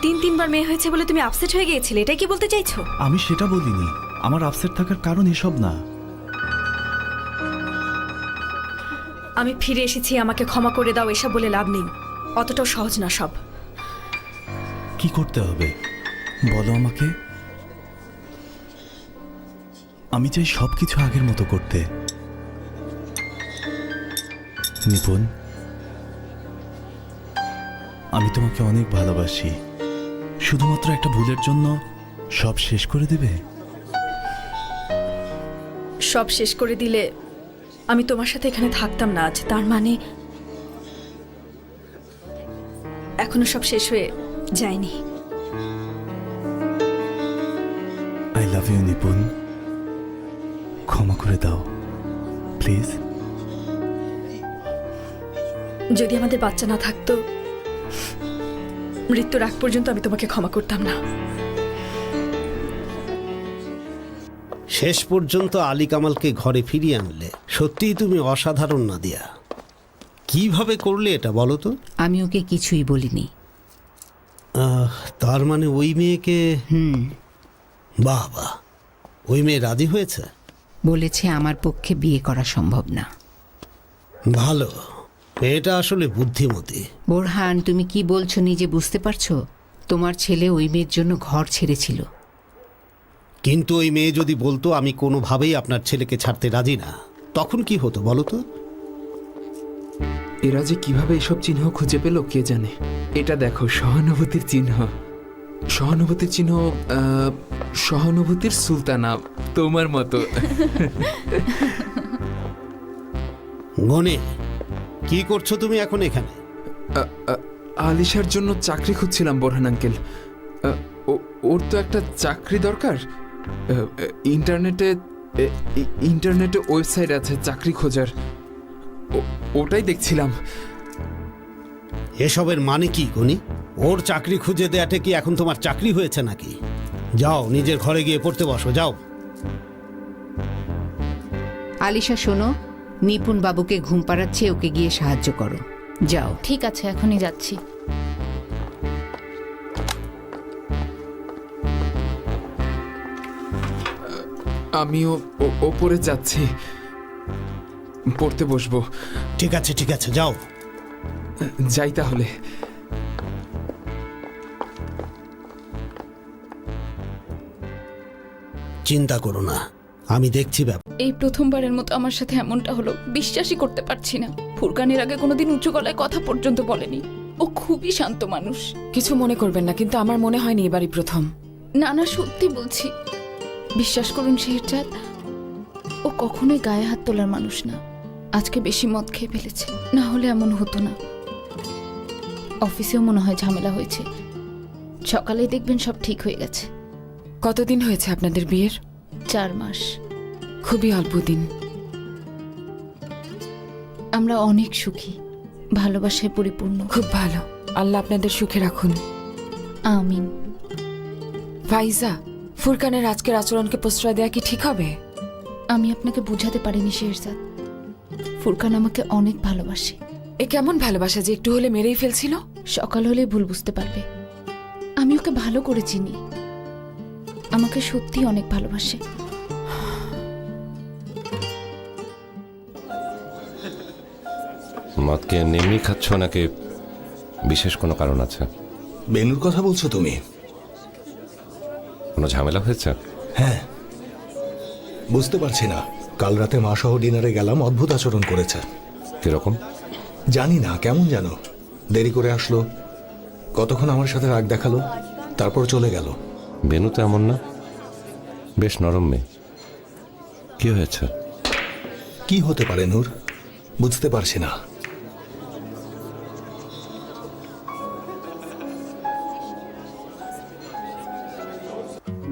3-3বার মেয়ে হয়েছে বলে তুমি আপসেট হয়ে গিয়েছিলে, এটাই কি বলতে চাইছো? আমি সেটা বলিনি। আমার আপসেট থাকার কারণ এসব না। আমি ফিরে এসেছি, আমাকে ক্ষমা করে দাও এসব বলে লাভ নেই। অতটাও সহজ না সব। কি করতে হবে বলো আমাকে। আমি চাই সবকিছু আগের মতো করতে। নিপুণ, আমি তোমাকে অনেক ভালোবাসি। শুধুমাত্র একটা ভুলের জন্য সব শেষ করে দেবে? সব শেষ করে দিলে আমি তোমার সাথে এখানে থাকতাম না আজ। তার মানে এখনো সব শেষ হয়ে যায়নি। আই লাভ ইউ নিপুণ, ক্ষমা করে দাও প্লিজ। যদি আমাদের বাচ্চা না থাকতো, মৃত্যুর আগ পর্যন্ত আমি তোমাকে ক্ষমা করতাম না। শেষ পর্যন্ত আলী কামালকে ঘরে ফিরিয়ে আনলে। সত্যিই তুমি অসাধারণ নাদিয়া। কিভাবে করলে এটা বলো তো? আমি ওকে কিছুই বলিনি। তার মানে ওই মেয়েকে? বাহ বাহ, ওই মেয়ে রাজি হয়েছে? বলেছে আমার পক্ষে বিয়ে করা সম্ভব না। ভালো, এটা আসলে বুদ্ধিমতী। বোরহান, তুমি কি বলছো নিজে বুঝতে পারছো? তোমার ছেলে ওই মেয়ের জন্য ঘর ছেড়েছিল। কিন্তু ওই মেয়ে যদি বলতো আমি কোনোভাবেই আপনার ছেলেকে ছাড়তে রাজি না, তখন কি হতো বলো তো? এরা যে কিভাবে এসব চিহ্ন খুঁজে পেল কে জানে। এটা দেখো, সহানুভূতির চিহ্ন। সহানুভূতির চিহ্ন, সহানুভূতির সুলতানা, তোমার মতো। গনে, কি করছো তুমি এখন এখানে? আলিশার জন্য চাকরি খুঁজছিলাম বোরহান আঙ্কেল। ওর তো একটা চাকরি দরকার। ইন্টারনেটে ওয়েবসাইট আছে চাকরি খোঁজার, ওটাই দেখছিলাম। এসবের মানে কি গনি? ওর চাকরি খুঁজে দেয়াটা কি এখন তোমার চাকরি হয়েছে নাকি? যাও নিজের ঘরে গিয়ে পড়তে বসো, যাও। আলিশা শোনো, নিপুণ বাবুকে ঘুম পাড়াচ্ছে, ওকে গিয়ে সাহায্য করো। যাও। ঠিক আছে, এখনই যাচ্ছি। আমিও ওপরে যাচ্ছি, পড়তে বসবো। ঠিক আছে ঠিক আছে, যাও। যাই তাহলে। চিন্তা করো না, আমি দেখছি ব্যাপার। এই প্রথমবারের মতো আমার সাথে এমনটা হলো, বিশ্বাসই করতে পারছি না। ফুরকানের আগে কোনোদিন উঁচু গলায় কথা পর্যন্ত বলেনি। ও খুবই শান্ত মানুষ। কিছু মনে করবেন না, কিন্তু আমার মনে হয়নি এবারই প্রথম। না না, সত্যি বলছি, বিশ্বাস করুন শেহজাদ, ও কখনোই গায়ে হাত তোলার মানুষ না। আজকে বেশি মদ খেয়ে ফেলেছে, না হলে এমন হতো না। অফিসেও মনে হয় ঝামেলা হয়েছে। সকালেই দেখবেন সব ঠিক হয়ে গেছে। কতদিন হয়েছে আপনাদের বিয়ের? 4 মাস। খুবই অল্প দিন। আমরা অনেক সুখী, ভালোবাসায় পরিপূর্ণ। খুব ভালো, আল্লাহ আপনাদের সুখে রাখুন। আমিন। ফাইজা, ফুরকানের আজকের আচরণকে প্রশ্রয় দেওয়া কি ঠিক হবে? আমি আপনাকে বোঝাতে পারিনি শেহজাদ, ফুরকান আমাকে অনেক ভালোবাসে। এ কেমন ভালোবাসা যে একটু হলে মেরেই ফেলছিল? সকাল হলে ভুল বুঝতে পারবে। আমি ওকে ভালো করে চিনি, আমাকে সত্যি অনেক ভালোবাসে। মদকে এমনি খাচ্ছ নাকি বিশেষ কোনো কারণ আছে? বেনুর কথা বলছো তুমি? কোনো ঝামেলা হয়েছে? হ্যাঁ, বুঝতে পারছি না। কাল রাতে মা সহ ডিনারে গেলাম, অদ্ভুত আচরণ করেছে। কিরকম? জানি না, কেমন যেন দেরি করে আসলো, কতক্ষণ আমার সাথে রাগ দেখালো, তারপর চলে গেল। বেনু তো এমন না, বেশ নরম মেয়ে। কি হয়েছে? কি হতে পারে নূর, বুঝতে পারছি না।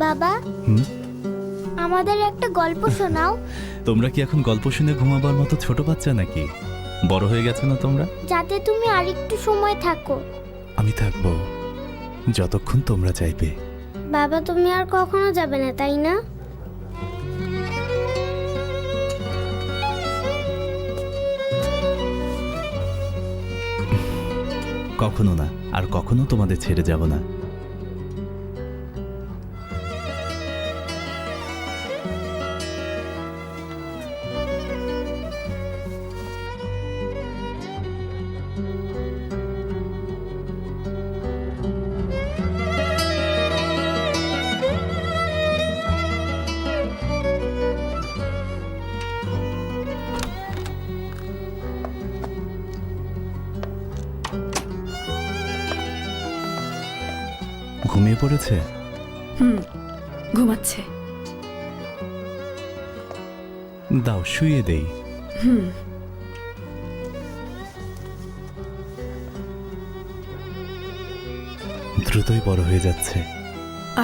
বাবা, আমাদের একটা গল্প শোনাও। তোমরা কি এখন গল্প শুনে ঘুমাবার মতো ছোট বাচ্চা নাকি? বড় হয়ে গেছে না তোমরা? যাতে তুমি আরেকটু সময় থাকো। আমি থাকবো যতক্ষণ তোমরা চাইবে। বাবা তুমি আর কখনো যাবে না তাই না? কখনো না, আর কখনো তোমাদের ছেড়ে যাব না। ঘুমিয়ে পড়েছে? ঘুমাচ্ছে। দাও শুয়ে দেই। দ্রুতই বড় হয়ে যাচ্ছে।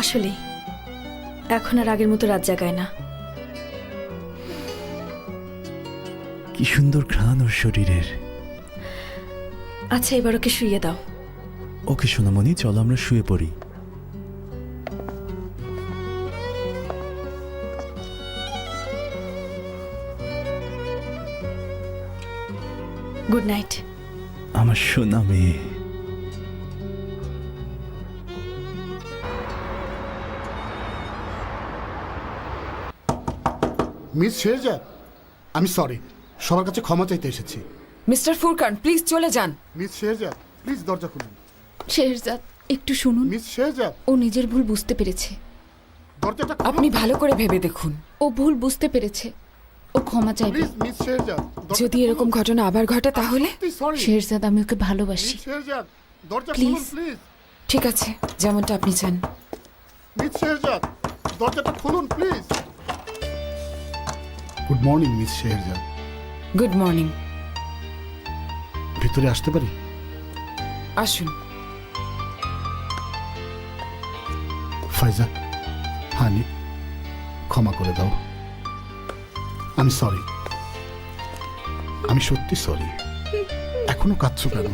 আসলে এখন আর আগের মতো রাত জাগায় না। কি সুন্দর ঘ্রাণ ওর শরীরের। আচ্ছা এবার ওকে শুইয়ে দাও। ওকে সোনামণি, চলো আমরা শুয়ে পড়ি। Good night. আমার সোনা মেয়ে। মিস শেরজাদ, আমি সরি, সবার কাছে ক্ষমা চাইতে এসেছি। মিস্টার ফুরকান প্লিজ চলে যান। মিস শেরজাদ প্লিজ দরজা খুলুন। শেহজাদ একটু শুনুন। মিস শেরজাদ, ও নিজের ভুল বুঝতে পেরেছে। দরজাটা আপনি ভালো করে ভেবে দেখুন। ও ভুল বুঝতে পেরেছে, ও ক্ষমা চাইবে। প্লিজ মিস শেরজাদ, যদি এরকম ঘটনা আবার ঘটে তাহলে? সরি শেহজাদ, আমি ওকে ভালোবাসি। মিস শেরজাদ, দরজা Please. খুলুন প্লিজ। ঠিক আছে, যেমনটা আপনি চান। মিস শেরজাদ, দরজাটা খুলুন please. Good morning miss Sherzad. Good morning. ভিতরে আসতে পারি? আসুন। ফাইজা, হানি, ক্ষমা করে দাও। আমি সরি, আমি সত্যি সরি। এখনো কাঁদছো কেন?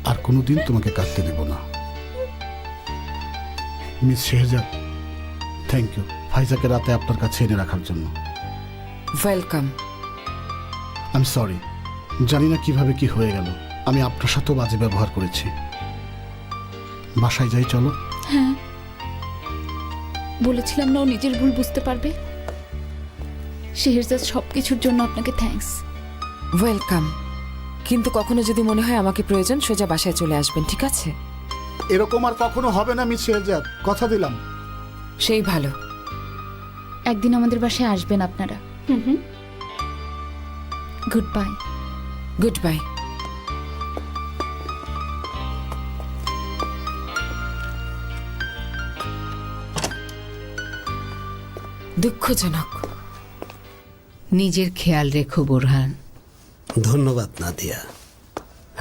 আর কোনোদিন তোমাকে কাঁদতে দেব না। মিস শেহজাদ, থ্যাংক ইউ ফাইজাকে রাতে আপনার কাছে এনে রাখার জন্য। ওয়েলকাম। আমি সরি, জানি না কিভাবে কি হয়ে গেল। আমি আপনার সাথেও বাজে ব্যবহার করেছি। বাসায় যাই চলো। হ্যাঁ, বলেছিলাম না ও নিজের ভুল বুঝতে পারবে। শেহজাদ, সবকিছুর জন্য আপনাকে থ্যাঙ্কস। ওয়েলকাম। কিন্তু কখনো যদি মনে হয় আমাকে প্রয়োজন, সোজা বাসায় চলে আসবেন, ঠিক আছে? এরকম আর কখনো হবে না মিস শেহজাদ, কথা দিলাম। সেই ভালো। একদিন আমাদের বাসায় আসবেন আপনারা। Good bye. Good bye. দুঃখজনক। নিজের খেয়াল রেখো বোরহান। ধন্যবাদ নাদিয়া।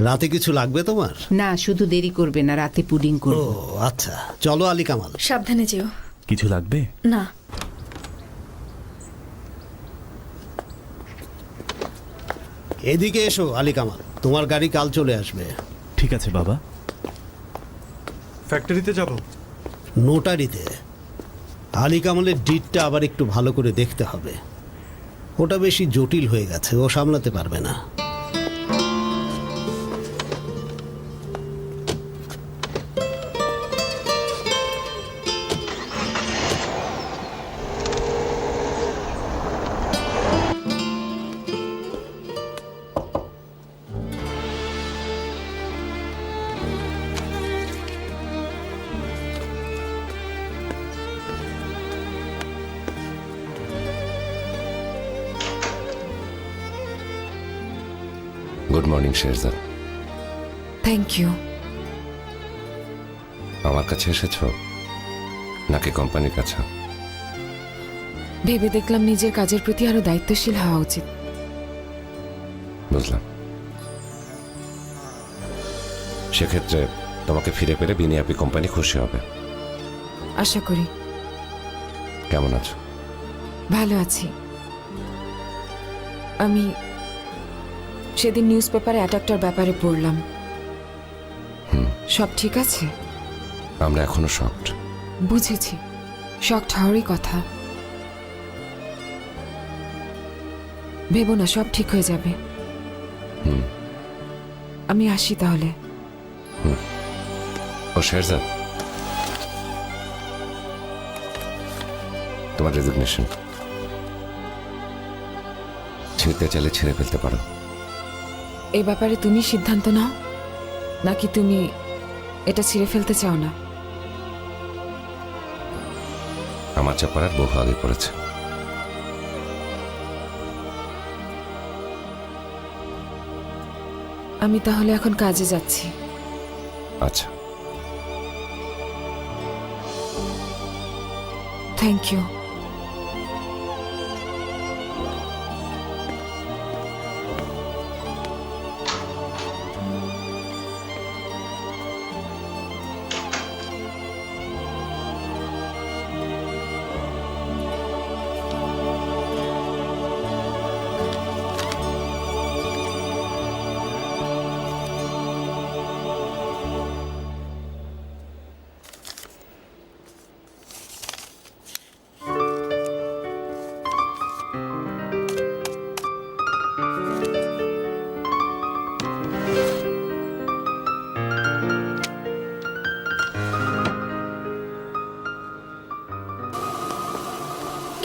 রাতে কিছু লাগবে তোমার? না, শুধু দেরি করবে না, রাতে পুডিং ও করব। আচ্ছা, চলো আলী কামাল। সাবধানে যেও। কিছু লাগবে? না। এদিকে এসো আলী কামাল, তোমার গাড়ি কাল চলে আসবে। ঠিক আছে বাবা। ফ্যাক্টরিতে যাব? নোটারিতে। আলী কামালের ডিটটা আবার একটু ভালো করে দেখতে হবে। ওটা বেশি জটিল হয়ে গেছে, ও সামলাতে পারবে না। Good morning Sherzad. Thank you. আমার কাছে এসেছো নাকি কোম্পানির কাছে? ভেবে দেখলাম নিজের কাজের প্রতি আরো দায়িত্বশীল হওয়া উচিত। বুঝলাম। সেক্ষেত্রে তোমাকে ফিরে পেলে বিনিয়াপি কোম্পানি খুশি হবে। আশা করি। কেমন আছো? ভালো আছি। আমি সেদিন নিউজ পেপারে অ্যাটাকটার ব্যাপারে পড়লাম। সব ঠিক আছে? আমরা এখনো শকড। বুঝেছি, শক হওয়ারই কথা। ভেবো না, সব ঠিক হয়ে যাবে। আমি আসি তাহলে। ও শেরজাদ, তোমার রেজিগনেশন ছিঁড়তে চাইলে ছিঁড়ে ফেলতে পারো। এ ব্যাপারে তুমি সিদ্ধান্ত নাও, নাকি তুমি এটা ছিঁড়ে ফেলতে চাও না? আমার যা করার বহু আগে করেছে। আমি তাহলে এখন কাজে যাচ্ছি। আচ্ছা, থ্যাংক ইউ।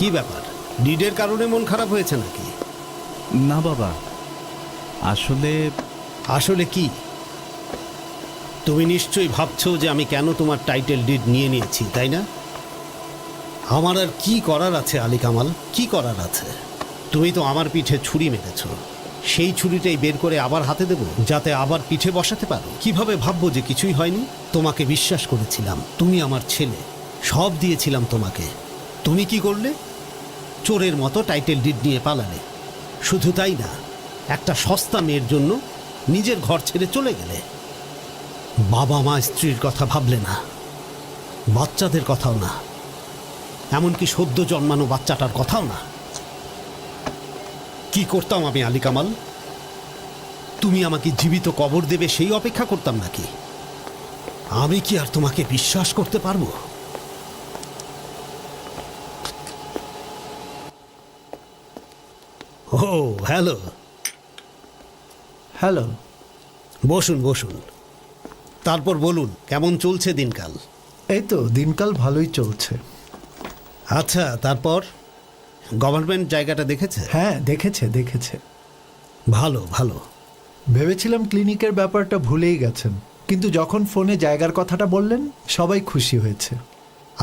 কি ব্যাপার, ডিডের কারণে মন খারাপ হয়েছে নাকি? না বাবা, আসলে আসলে কি? তুমি নিশ্চয়ই ভাবছো যে আমি কেন তোমার টাইটেল ডিড নিয়ে নিয়েছি, তাই না? আমার আর কি করার আছে আলী কামাল, কি করার আছে? তুমি তো আমার পিঠে ছুরি মেরেছ, সেই ছুরিটাই বের করে আবার হাতে দেব যাতে আবার পিঠে বসাতে পারো? কিভাবে ভাববো যে কিছুই হয়নি? তোমাকে বিশ্বাস করেছিলাম, তুমি আমার ছেলে, সব দিয়েছিলাম তোমাকে। তুমি কি করলে? চোরের মতো টাইটেল ডিড নিয়ে পালালে। শুধু তাই না, একটা সস্তা মেয়ের জন্য নিজের ঘর ছেড়ে চলে গেলে। বাবা মা স্ত্রীর কথা ভাবলে না, বাচ্চাদের কথাও না, এমনকি সদ্য জন্মানো বাচ্চাটার কথাও না। কি করতাম আমি আলী কামাল? তুমি আমাকে জীবিত কবর দেবে সেই অপেক্ষা করতাম নাকি? আমি কি আর তোমাকে বিশ্বাস করতে পারবো? ও হ্যালো। হ্যালো। বসুন বসুন। তারপর বলুন, কেমন চলছে দিনকাল? এই তো দিনকাল ভালোই চলছে। আচ্ছা, তারপর গভর্নমেন্ট জায়গাটা দেখেছে? হ্যাঁ, দেখেছে। ভালো ভালো। ভেবেছিলাম ক্লিনিকের ব্যাপারটা ভুলেই গেছেন, কিন্তু যখন ফোনে জায়গার কথাটা বললেন সবাই খুশি হয়েছে।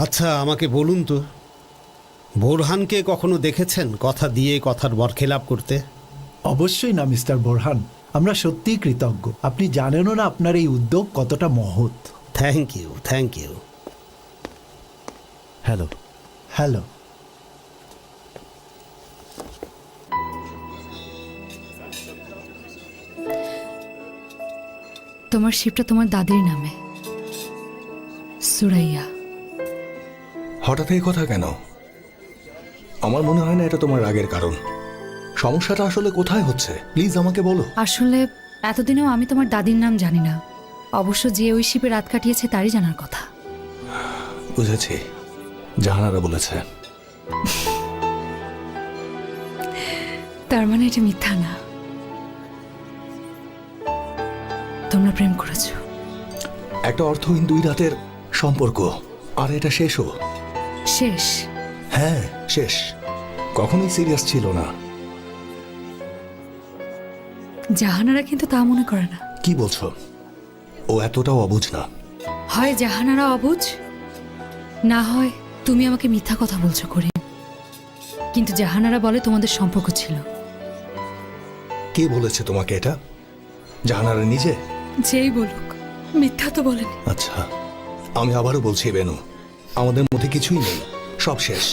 আচ্ছা, আমাকে বলুন তো, বোরহানকে কখনো দেখেছেন কথা দিয়ে কথার বরখেলাপ করতে? অবশ্যই না মিস্টার বোরহান, আমরা সত্যিই কৃতজ্ঞ। আপনি জানেনও না আপনার এই উদ্যোগ কতটা মহৎ। Thank you, thank you. Hello. Hello. তোমার শিপটা তোমার দাদির নামে, সুরাইয়া। হঠাৎ এই কথা কেন? আমার মনে হয় না এটা তোমার রাগের কারণ। সমস্যাটা আসলে কোথায় হচ্ছে প্লিজ আমাকে বলো। আসলে এতদিনেও আমি তোমার দাদির নাম জানি না। অবশ্য যে ওই শিপে রাত কাটিয়েছে তারই জানার কথা। বুঝেছি, জাহানারা বলেছে। তার মানে এটা মিথ্যা না, তোমরা প্রেম করেছো। একটা অর্থহীন 2 রাতের সম্পর্ক, আর এটা শেষও। শেষ? হ্যাঁ শেষ, কখনোই সিরিয়াস ছিল না। জাহানারা কিন্তু তা মনে করে না। কি বলছো? ও এতটাও অবুঝ না। হয় জাহানারা অবুঝ, না হয় তুমি আমাকে মিথ্যা কথা বলছো করিম। কিন্তু জাহানারা বলে তোমাদের সম্পর্ক ছিল। কে বলেছে তোমাকে এটা? জাহানারা নিজে? যেই বলুক, মিথ্যা তো বলেনি। আচ্ছা, আমি আবারও বলছি বেনু, আমাদের মধ্যে কিছুই নেই, সব শেষ।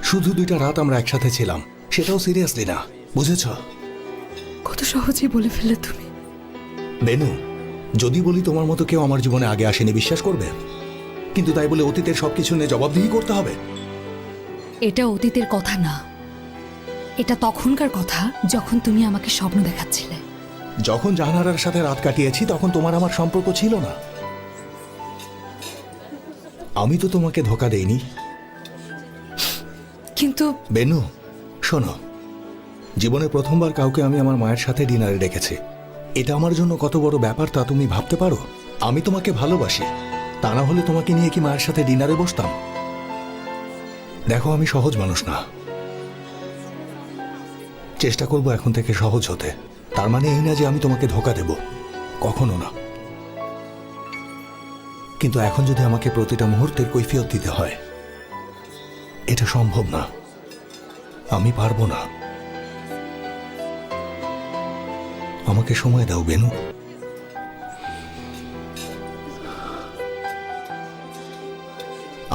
শুধু 2টা রাত আমরা একসাথে ছিলাম, সেটাও সিরিয়াসলি না, বুঝেছ? কত সহজেই বলে ফেললে তুমি। বেনু, যদি বলি তোমার মতো কেউ আমার জীবনে আগে আসেনি, বিশ্বাস করবে? কিন্তু তাই বলে অতীতের সবকিছু নিয়ে জবাবদিহি করতে হবে? এটা অতীতের কথা না, এটা তখনকার কথা যখন তুমি আমাকে স্বপ্ন দেখাচ্ছিলে। যখন জাহানারার সাথে রাত কাটিয়েছি তখন তোমার আমার সম্পর্ক ছিল না। আমি তো তোমাকে ধোকা দেইনি। কিন্তু বেনু, শোনো, জীবনে প্রথমবার কাউকে আমি আমার মায়ের সাথে ডিনারে ডেকেছি। এটা আমার জন্য কত বড় ব্যাপার তা তুমি ভাবতে পারো? আমি তোমাকে ভালোবাসি, তা না হলে তোমাকে নিয়ে কি মায়ের সাথে ডিনারে বসতাম? দেখো, আমি সহজ মানুষ না। চেষ্টা করব এখন থেকে সহজ হতে। তার মানে এই না যে আমি তোমাকে ধোকা দেব, কখনো না। কিন্তু এখন যদি আমাকে প্রতিটা মুহূর্তের কৈফিয়ত দিতে হয়, এটা সম্ভব না। আমি পারবো না। আমাকে সময় দাও বেনু।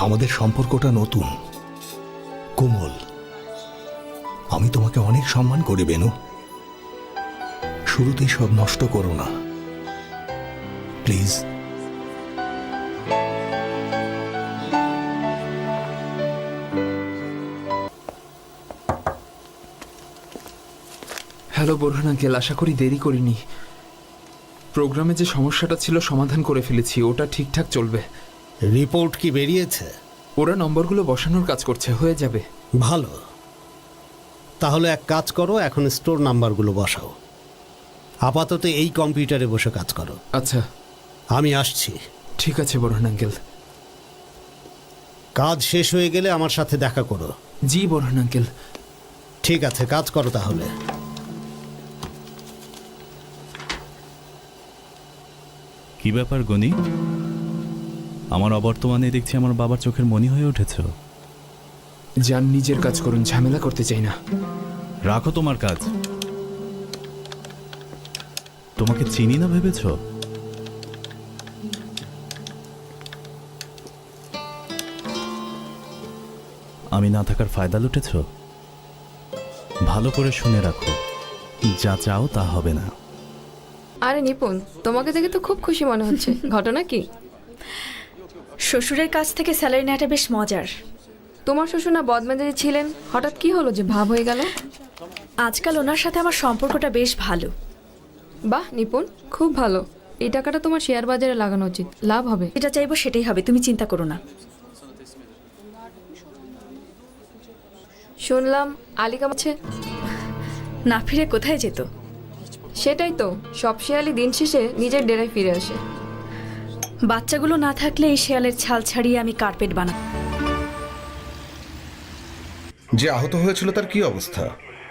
আমাদের সম্পর্কটা নতুন, কোমল। আমি তোমাকে অনেক সম্মান করি বেনু। শুরুতেই সব নষ্ট করো না, প্লিজ। হ্যালো বোরহান আঙ্কেল, আশা করি দেরি করিনি। প্রোগ্রামে যে সমস্যাটা ছিল সমাধান করে ফেলেছি, ওটা ঠিকঠাক চলবে। রিপোর্ট কি বেরিয়েছে? ওরা নম্বরগুলো বসানোর কাজ করছে, হয়ে যাবে। ভালো, তাহলে এক কাজ করো, এখন স্টোর নাম্বারগুলো বসাও। আপাতত এই কম্পিউটারে বসে কাজ করো। আচ্ছা, আমি আসছি। ঠিক আছে বোরহান আঙ্কেল। কাজ শেষ হয়ে গেলে আমার সাথে দেখা করো। জি বোরহান আঙ্কেল। ঠিক আছে, কাজ করো তাহলে। কি ব্যাপার গনি? আমার অবর্তমানে দেখছি আমার বাবার চোখের মনি হয়ে উঠেছ। যান, নিজের কাজ করুন, ঝামেলা করতে চাই না। রাখো তোমার কাজ। তোমাকে চিনি না ভেবেছ? আমি না থাকার ফায়দা লুটেছ? ভালো করে শুনে রাখো, যা চাও তা হবে না। আরে নিপুণ, তোমাকে দেখে তো খুব খুশি মনে হচ্ছে। ঘটনা কি? শ্বশুরের কাছ থেকে স্যালারি নেওয়াটা বেশ মজার। তোমার শ্বশুর না বদমেজাজি ছিলেন, হঠাৎ কি হলো যে ভাব হয়ে গেল? আজকাল ওনার সাথে আমার সম্পর্কটা বেশ ভালো। বাহ নিপুণ, খুব ভালো। এই টাকাটা তোমার শেয়ার বাজারে লাগানো উচিত, লাভ হবে। যেটা চাইবো সেটাই হবে, তুমি চিন্তা করো না। শুনলাম আলী কামাচ্ছে। না ফিরে কোথায় যেত? সেটাই তো, সব শেয়ালি দিন শেষে নিজের ডেরায় ফিরে আসে। বাচ্চাগুলো না থাকলে এই শেয়ালের ছাল ছাড়িয়ে আমি কার্পেট বানাবো। যে আহত হয়েছিল তার কি অবস্থা?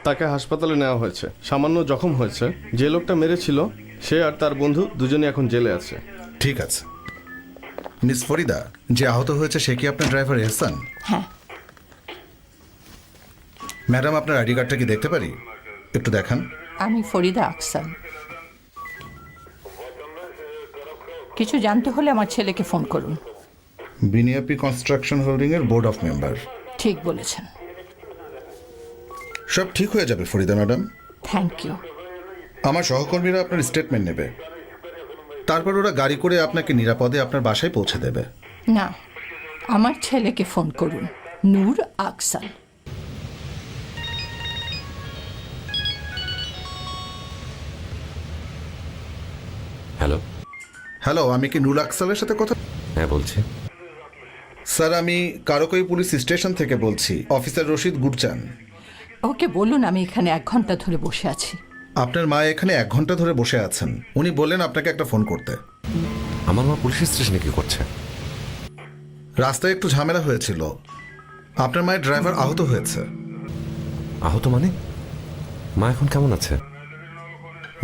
তাকে হাসপাতালে নেওয়া হয়েছে, সামান্য জখম হয়েছে। যে লোকটা মেরেছিল সে আর তার বন্ধু দুজনে এখন জেলে আছে। ঠিক আছে। মিস ফরিদা, যে আহত হয়েছে সে কি আপনার ড্রাইভার এহসান? হ্যাঁ। ম্যাডাম, আপনার আইডি কার্ডটা কি দেখতে পারি? একটু দেখান। আমি ফরিদা আকসান। কিছু জানতে হলে আমার ছেলেকে ফোন করুন। বিনিয়াপি কনস্ট্রাকশন হোল্ডিং এর বোর্ড অফ মেম্বার। ঠিক বলেছেন। সব ঠিক হয়ে যাবে ফরিদা ম্যাডাম। Thank you. আমার সহকর্মীরা আপনার স্টেটমেন্ট নেবে, তারপর ওরা গাড়ি করে আপনাকে নিরাপদে আপনার বাসায় পৌঁছে দেবে। না, আমার ছেলেকে ফোন করুন, নূর আকসান। হ্যালো। হ্যালো, আমি কি নুর আকসালের সাথে কথা? হ্যাঁ, বলছি। স্যার, আমি কারকই পুলিশ স্টেশন থেকে বলছি, অফিসার রশিদ গুরচান। ওকে বলুন আমি এখানে 1 ঘন্টা ধরে বসে আছি। আপনার মা এখানে 1 ঘন্টা ধরে বসে আছেন। উনি বললেন আপনাকে একটা ফোন করতে। আমার মা পুলিশ স্টেশনে কি করছে? রাস্তায় একটু ঝামেলা হয়েছিল, আপনার মায়ের ড্রাইভার আহত হয়েছে। আহত মানে? মা এখন কেমন আছে?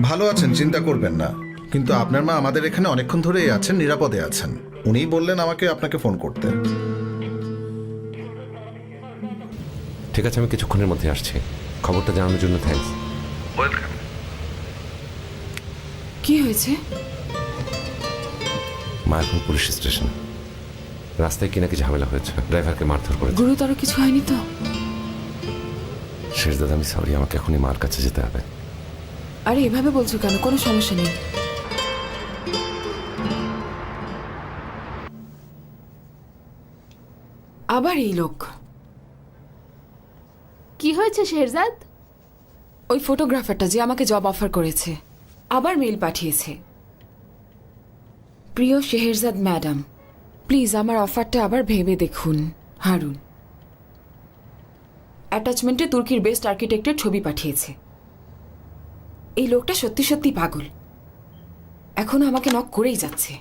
ভালো আছেন, চিন্তা করবেন না। কিন্তু আপনার মা আমাদের এখানে অনেকক্ষণ ধরেই আছেন, নিরাপদে আছেন। উনিই বললেন আমাকে আপনাকে ফোন করতে। ঠিক আছে, আমি কিছুক্ষণের মধ্যে আসছি। খবরটা জানানোর জন্য থ্যাঙ্কস। ওয়েলকাম। কি হয়েছে? মা এখন পুলিশ স্টেশন। রাস্তায় কি নাকি ঝামেলা হয়েছে, ড্রাইভারকে মারধর করেছে। গুরুতর কিছু হয়নি তো? শেষদাদা, আমি সরি, আমাকে এখনই মার কাছে যেতে হবে। আরে এভাবে বলছো কেন? কোনো সমস্যা নেই। আবার এই লোক। কি হয়েছে শেহজাদ? ওই ফটোগ্রাফারটা যে আমাকে জব অফার করেছে আবার মেইল পাঠিয়েছে। প্রিয় শেহরজাদ ম্যাডাম, প্লিজ আমার অফারটা আবার ভেবে দেখুন হারুন। অ্যাটাচমেন্টে তুর্কির বেস্ট আর্কিটেক্টের ছবি পাঠিয়েছে। এই লোকটা সত্যি সত্যি পাগল, এখনো আমাকে নক করেই যাচ্ছে।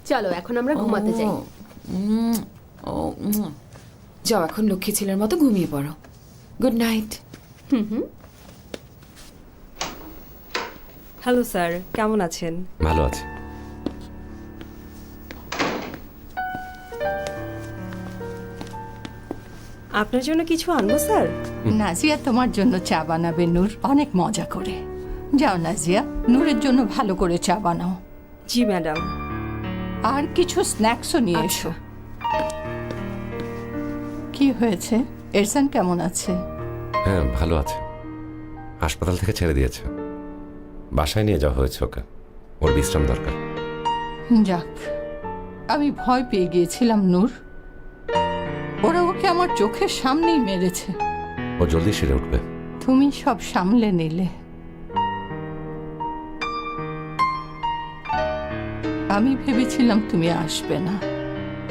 চলো এখন আমরা ঘুমাতে যাই। যাও এখন লক্ষ্মী ছেলের মতো ঘুমিয়ে পড়ো। Good night. হ্যালো স্যার, কেমন আছেন? ভালো আছে। আপনার জন্য কিছু আনবো স্যার? নাজিয়া তোমার জন্য চা বানাবে নূর, অনেক মজা করে। যাও নাজিয়া, নূরের জন্য ভালো করে চা বানাও। জি ম্যাডাম। আর কিছু স্ন্যাক্সও নিয়ে এসো। কি হয়েছে? এরসান কেমন আছে? হ্যাঁ ভালো আছে, হাসপাতাল থেকে ছেড়ে দিয়েছে। বাসায় নিয়ে যাওয়া হয়েছে ওকে, ওর বিশ্রাম দরকার। যাক, আমি ভয় পেয়ে গিয়েছিলাম নূর। ওরা ওকে আমার চোখের সামনেই মেরেছে। ও জলদি সেরে উঠবে। তুমি সব সামলে নিলে। আমি ভেবেছিলাম তুমি আসবে না।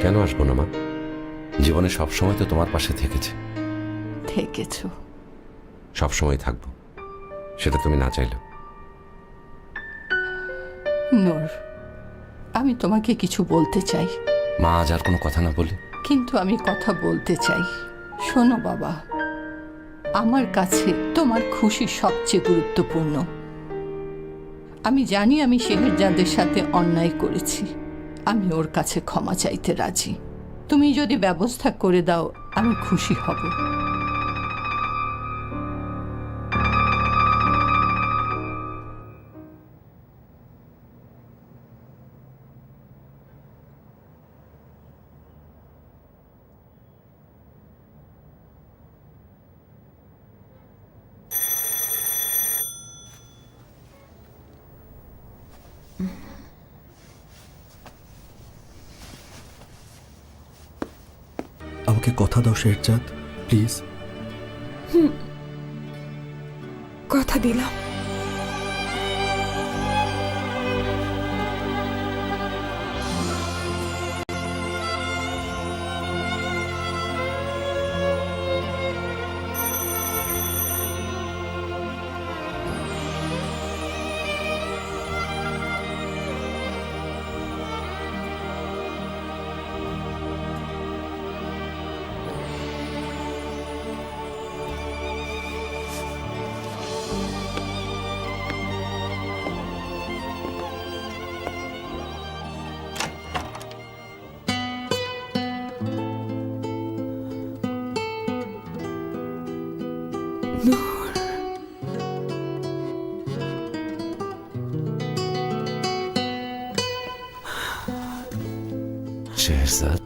কেন আসবো না মা? জীবনে সবসময় তো তোমার পাশে থেকেছে। থেকেছো। সবসময় থাকবো, সেটা তুমি না চাইলেও। নূর, আমি তোমাকে কিছু বলতে চাই। মা আজ আর কোনো কথা না বলি? কিন্তু আমি কথা বলতে চাই। শোনো বাবা, আমার কাছে তোমার খুশি সবচেয়ে গুরুত্বপূর্ণ। আমি জানি আমি শেহরজাদের সাথে অন্যায় করেছি। আমি ওর কাছে ক্ষমা চাইতে রাজি। তুমি যদি ব্যবস্থা করে দাও আমি খুশি হব। আমাকে কথা দাও শেরজাদ, প্লিজ। কথা দিলাম। শেহজাদ,